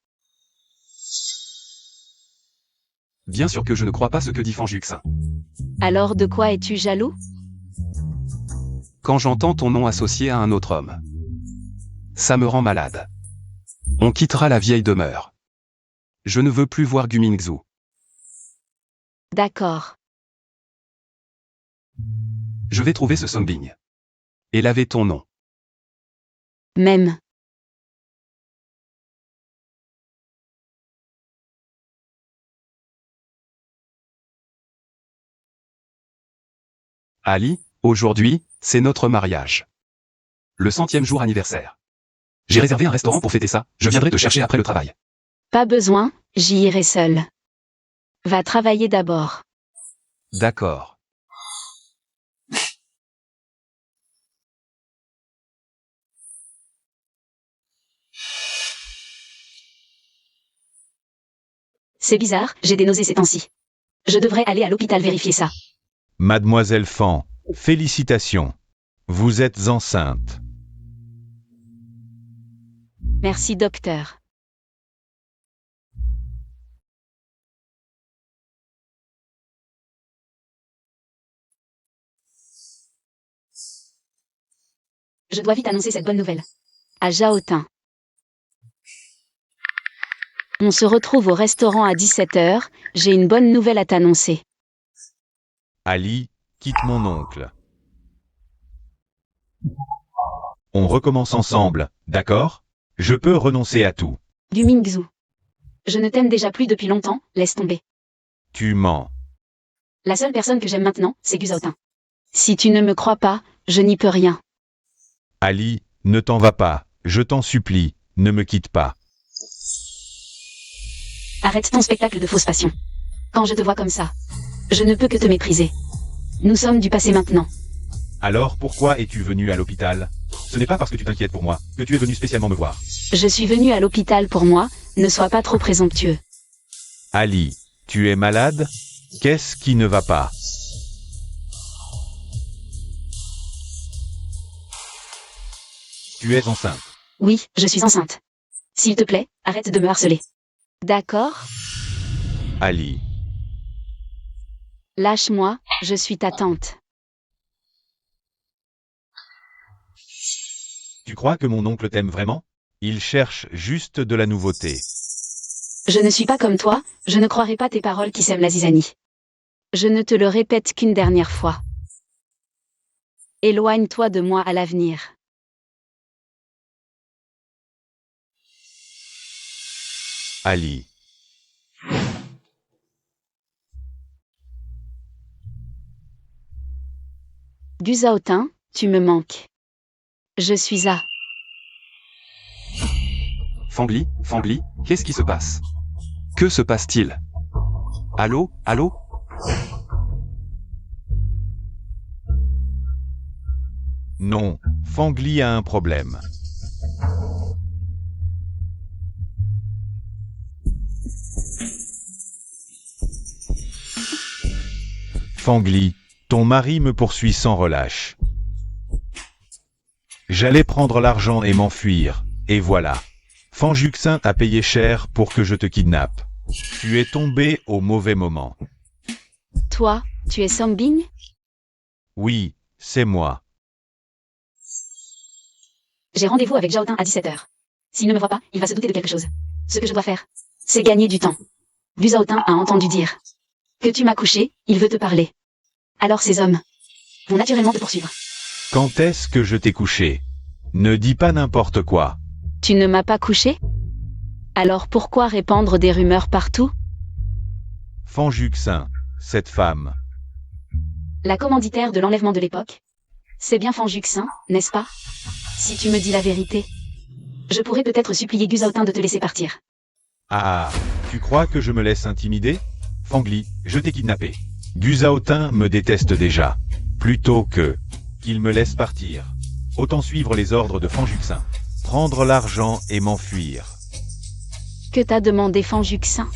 Bien sûr que je ne crois pas ce que dit Fan Juxin.
Alors de quoi es-tu jaloux?
Quand j'entends ton nom associé à un autre homme, ça me rend malade. On quittera la vieille demeure. Je ne veux plus voir Gu Mingzhu.
D'accord.
Je vais trouver ce Song Bing. Et laver ton nom.
Même.
Ali, aujourd'hui, c'est notre mariage. Le 100e jour anniversaire. J'ai réservé un restaurant pour fêter ça, je viendrai te chercher après le travail.
Pas besoin, j'y irai seul. Va travailler d'abord.
D'accord.
C'est bizarre, j'ai des nausées ces temps-ci. Je devrais aller à l'hôpital vérifier ça.
Mademoiselle Fan, félicitations. Vous êtes enceinte.
Merci docteur. Je dois vite annoncer cette bonne nouvelle. À Zhaotin. On se retrouve au restaurant à 17h, j'ai une bonne nouvelle à t'annoncer.
Ali, quitte mon oncle. On recommence ensemble, d'accord? Je peux renoncer à tout.
Du Mingzhu. Je ne t'aime déjà plus depuis longtemps, laisse tomber.
Tu mens.
La seule personne que j'aime maintenant, c'est Gu Zhaotin. Si tu ne me crois pas, je n'y peux rien.
Ali, ne t'en va pas, je t'en supplie, ne me quitte pas.
Arrête ton spectacle de fausse passion. Quand je te vois comme ça, je ne peux que te mépriser. Nous sommes du passé maintenant.
Alors pourquoi es-tu venu à l'hôpital? Ce n'est pas parce que tu t'inquiètes pour moi que tu es venu spécialement me voir.
Je suis venu à l'hôpital pour moi, ne sois pas trop présomptueux.
Ali, tu es malade? Qu'est-ce qui ne va pas?
Tu es enceinte.
Oui, je suis enceinte. S'il te plaît, arrête de me harceler. D'accord?
Ali,
Lâche-moi, je suis ta tante.
Tu crois que mon oncle t'aime vraiment?
il cherche juste de la nouveauté.
Je ne suis pas comme toi, je ne croirai pas tes paroles qui sèment la zizanie. Je ne te le répète qu'une dernière fois. Éloigne-toi de moi à l'avenir.
Ali,
Gu Zhaotin, tu me manques. Je suis à...
Fangli, qu'est-ce qui se passe? Que se passe-t-il? Allô?
non, Fangli a un problème. Fangli, ton mari me poursuit sans relâche. J'allais prendre l'argent et m'enfuir, et voilà. Fanjuxin a payé cher pour que je te kidnappe. Tu es tombé au mauvais moment.
Toi, tu es Sambing?
Oui, c'est moi.
J'ai rendez-vous avec Zhaotin à 17h. S'il ne me voit pas, il va se douter de quelque chose. Ce que je dois faire, c'est gagner du temps. Gu Zhaotin a entendu dire que tu m'as couché, il veut te parler. Alors ces hommes vont naturellement te poursuivre.
Quand est-ce que je t'ai couché? Ne dis pas n'importe quoi.
Tu ne m'as pas couché? Alors pourquoi répandre des rumeurs partout?
Fanjuxin, cette femme.
La commanditaire de l'enlèvement de l'époque? C'est bien Fanjuxin, n'est-ce pas? Si tu me dis la vérité, je pourrais peut-être supplier Gu Zhaotin de te laisser partir.
Ah, tu crois que je me laisse intimider? Fangli, je t'ai kidnappé. Gu Zhaotin me déteste déjà. Plutôt qu'il me laisse partir. Autant suivre les ordres de Fanjuxin. Prendre l'argent et m'enfuir.
Que t'a demandé Fanjuxin?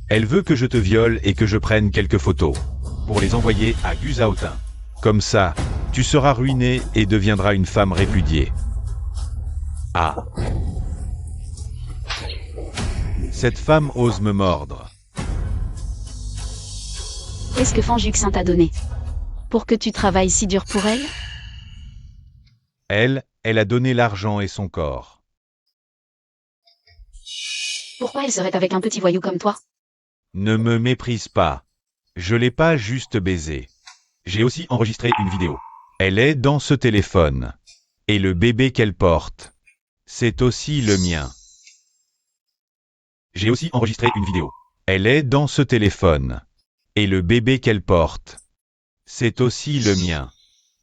Elle veut que je te viole et que je prenne quelques photos. Pour les envoyer à Gu Zhaotin. Comme ça, tu seras ruiné et deviendras une femme répudiée. Ah. Cette femme ose me mordre.
Qu'est-ce que Fanjuxin t'a donné? Pour que tu travailles si dur pour elle?
Elle a donné l'argent et son corps.
Pourquoi elle serait avec un petit voyou comme toi?
Ne me méprise pas. Je l'ai pas juste baisé.
J'ai aussi enregistré une vidéo.
Elle est dans ce téléphone. Et le bébé qu'elle porte, c'est aussi le mien.
J'ai aussi enregistré une vidéo.
Elle est dans ce téléphone. Et le bébé qu'elle porte, c'est aussi le mien.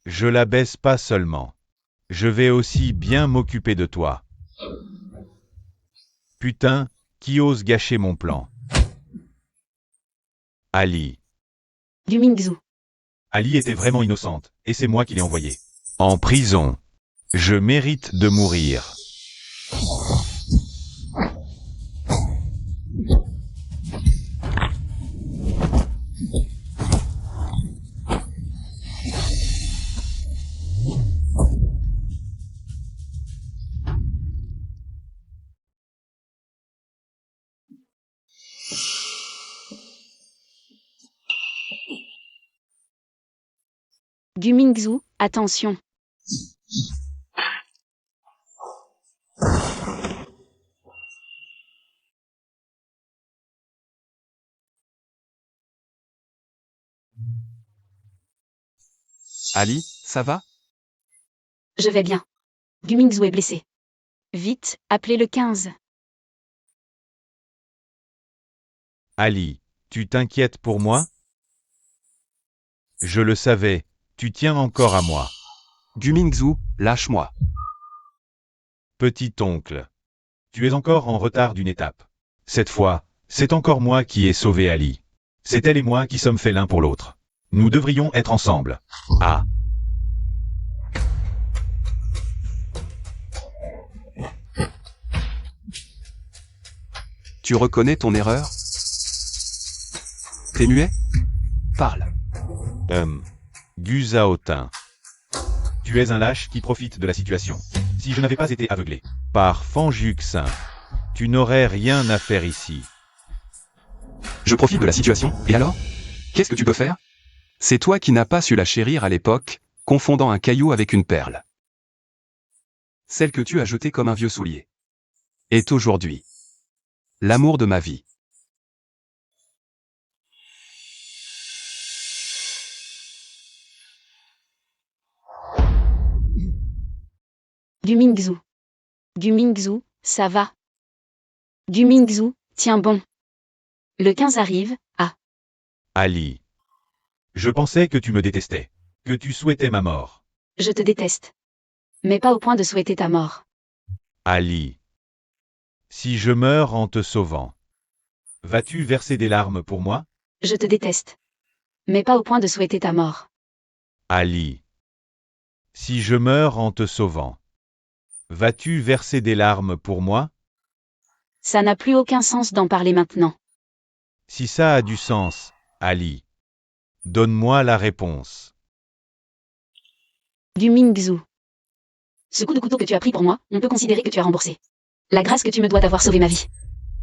Je la baisse pas seulement. Je vais aussi bien m'occuper de toi. Putain, qui ose gâcher mon plan? Ali.
Du Mingzhu.
Ali était vraiment innocente, et c'est moi qui l'ai envoyée.
En prison. Je mérite de mourir.
Du Mingzhu, attention.
Ali, ça va?
Je vais bien. Du Mingzhu est blessé. Vite, appelez le 15.
Ali, tu t'inquiètes pour moi? Je le savais, tu tiens encore à moi.
Du Mingzhu, lâche-moi.
Petit oncle. Tu es encore en retard d'une étape. Cette fois, c'est encore moi qui ai sauvé Ali. C'est elle et moi qui sommes faits l'un pour l'autre. Nous devrions être ensemble. Ah.
Tu reconnais ton erreur? T'es muet? Parle.
Gu Zhaotin. Tu es un lâche qui profite de la situation. Si je n'avais pas été aveuglé par Fan Juxin, tu n'aurais rien à faire ici.
Je profite de la situation, et alors? Qu'est-ce que tu peux faire? C'est toi qui n'as pas su la chérir à l'époque, confondant un caillou avec une perle. Celle que tu as jetée comme un vieux soulier. Est aujourd'hui l'amour de ma vie.
Du Mingzhu. Du Mingzhu, ça va. Du Mingzhu, tiens bon. Le 15 arrive, ah.
Ali. Je pensais que tu me détestais, que tu souhaitais ma mort.
Je te déteste. Mais pas au point de souhaiter ta mort.
Ali. Si je meurs en te sauvant, vas-tu verser des larmes pour moi?
Je te déteste. Mais pas au point de souhaiter ta mort.
Ali. Si je meurs en te sauvant, vas-tu verser des larmes pour moi?
Ça n'a plus aucun sens d'en parler maintenant.
Si ça a du sens, Ali, donne-moi la réponse.
Du Mingzhu. Ce coup de couteau que tu as pris pour moi, on peut considérer que tu as remboursé. La grâce que tu me dois d'avoir sauvé ma vie.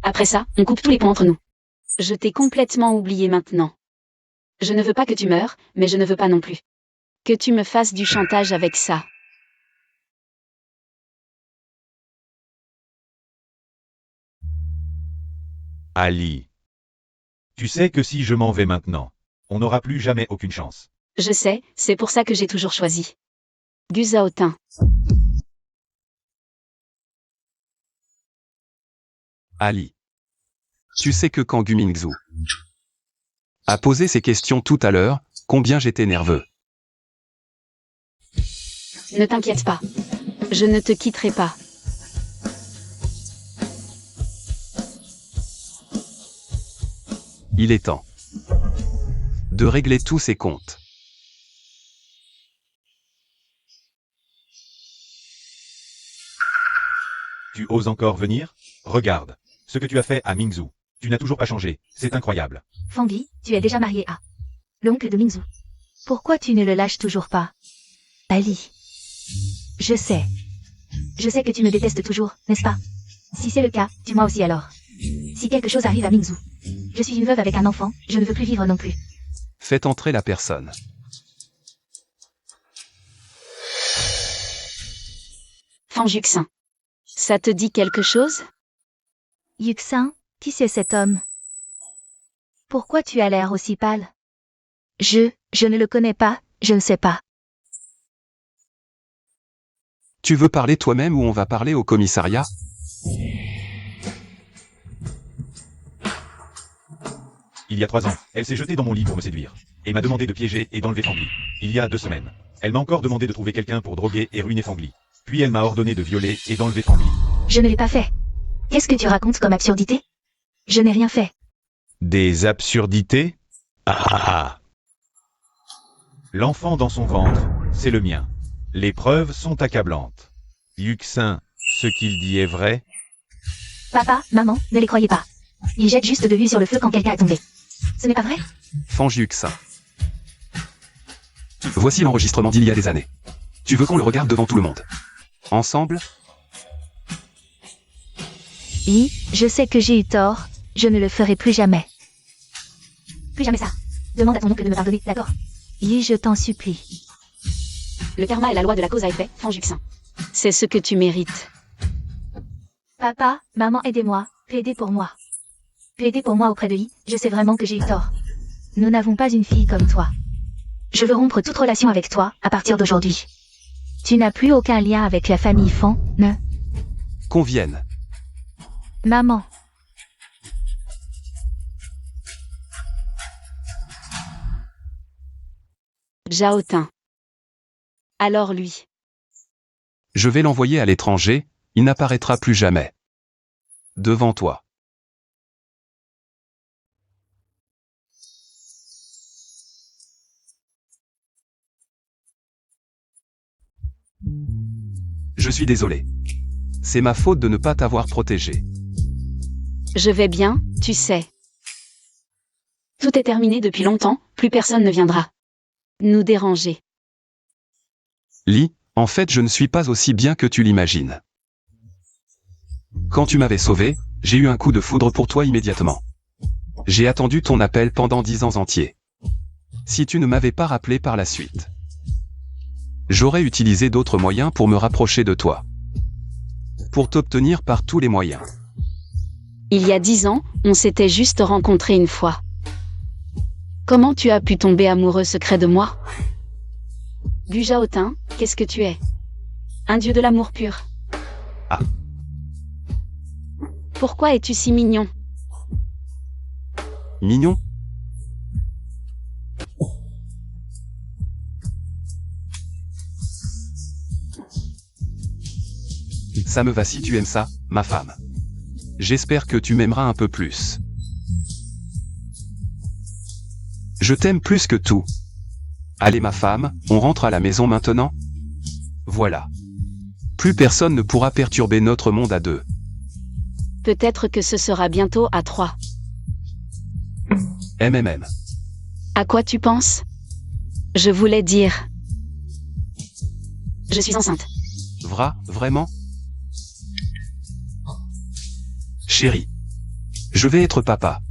Après ça, on coupe tous les ponts entre nous. Je t'ai complètement oublié maintenant. Je ne veux pas que tu meures, mais je ne veux pas non plus que tu me fasses du chantage avec ça.
Ali. Tu sais que si je m'en vais maintenant, on n'aura plus jamais aucune chance.
Je sais, c'est pour ça que j'ai toujours choisi Gu Zhaotin.
Ali. Tu sais que quand Gu Mingzhu a posé ces questions tout à l'heure, combien j'étais nerveux.
Ne t'inquiète pas. Je ne te quitterai pas.
Il est temps de régler tous ces comptes.
Tu oses encore venir? Regarde. Ce que tu as fait à Mingzhu. Tu n'as toujours pas changé. C'est incroyable.
Fangli, tu es déjà marié à l'oncle de Mingzhu. Pourquoi tu ne le lâches toujours pas? Ali. Je sais. Je sais que tu me détestes toujours, n'est-ce pas? Si c'est le cas, tue-moi aussi alors. Si quelque chose arrive à Mingzhu. Je suis une veuve avec un enfant, je ne veux plus vivre non plus.
Faites entrer la personne.
Fan Juxin. Ça te dit quelque chose?
Yuxin, qui c'est cet homme? Pourquoi tu as l'air aussi pâle? Je ne le connais pas, je ne sais pas.
Tu veux parler toi-même ou on va parler au commissariat?
Il y a 3 ans, elle s'est jetée dans mon lit pour me séduire. Et m'a demandé de piéger et d'enlever Fangli. Il y a 2 semaines. Elle m'a encore demandé de trouver quelqu'un pour droguer et ruiner Fangli. Puis elle m'a ordonné de violer et d'enlever Fangli.
Je ne l'ai pas fait. Qu'est-ce que tu racontes comme absurdité? Je n'ai rien fait.
Des absurdités? Ah ah ah. L'enfant dans son ventre, c'est le mien. Les preuves sont accablantes. Yuxin, ce qu'il dit est vrai?
Papa, maman, ne les croyez pas. Ils jettent juste de l'huile sur le feu quand quelqu'un est tombé. Ce n'est pas vrai?
Fan Juxin. Voici l'enregistrement d'il y a des années. Tu veux qu'on le regarde devant tout le monde? Ensemble?
Oui, je sais que j'ai eu tort, je ne le ferai plus jamais. Plus jamais ça. Demande à ton oncle de me pardonner, d'accord? Oui, je t'en supplie.
Le karma est la loi de la cause à effet, Fanjuxin. C'est ce que tu mérites.
Papa, maman, aidez-moi, plaidez pour moi. Plaidez pour moi auprès de lui, je sais vraiment que j'ai eu tort. Nous n'avons pas une fille comme toi. Je veux rompre toute relation avec toi, à partir d'aujourd'hui. Tu n'as plus aucun lien avec la famille Fan, ne?
Qu'on vienne.
Maman.
Zhao-Tin. Alors lui.
Je vais l'envoyer à l'étranger, il n'apparaîtra plus jamais. Devant toi. Je suis désolé. C'est ma faute de ne pas t'avoir protégé.
Je vais bien, tu sais. Tout est terminé depuis longtemps, plus personne ne viendra nous déranger.
Li, en fait je ne suis pas aussi bien que tu l'imagines. Quand tu m'avais sauvé, j'ai eu un coup de foudre pour toi immédiatement. J'ai attendu ton appel pendant 10 ans entiers. Si tu ne m'avais pas rappelé par la suite, j'aurais utilisé d'autres moyens pour me rapprocher de toi. Pour t'obtenir par tous les moyens.
Il y a 10 ans, on s'était juste rencontrés une fois. Comment tu as pu tomber amoureux secret de moi? Du Zhao-Tin, qu'est-ce que tu es? Un dieu de l'amour pur.
Ah.
Pourquoi es-tu si mignon?
Mignon? Ça me va si tu aimes ça, ma femme. J'espère que tu m'aimeras un peu plus. Je t'aime plus que tout. Allez ma femme, on rentre à la maison maintenant? Voilà. Plus personne ne pourra perturber notre monde à deux.
Peut-être que ce sera bientôt à 3.
MMM.
À quoi tu penses? Je voulais dire. Je suis enceinte.
Vraiment? Chérie. Je vais être papa.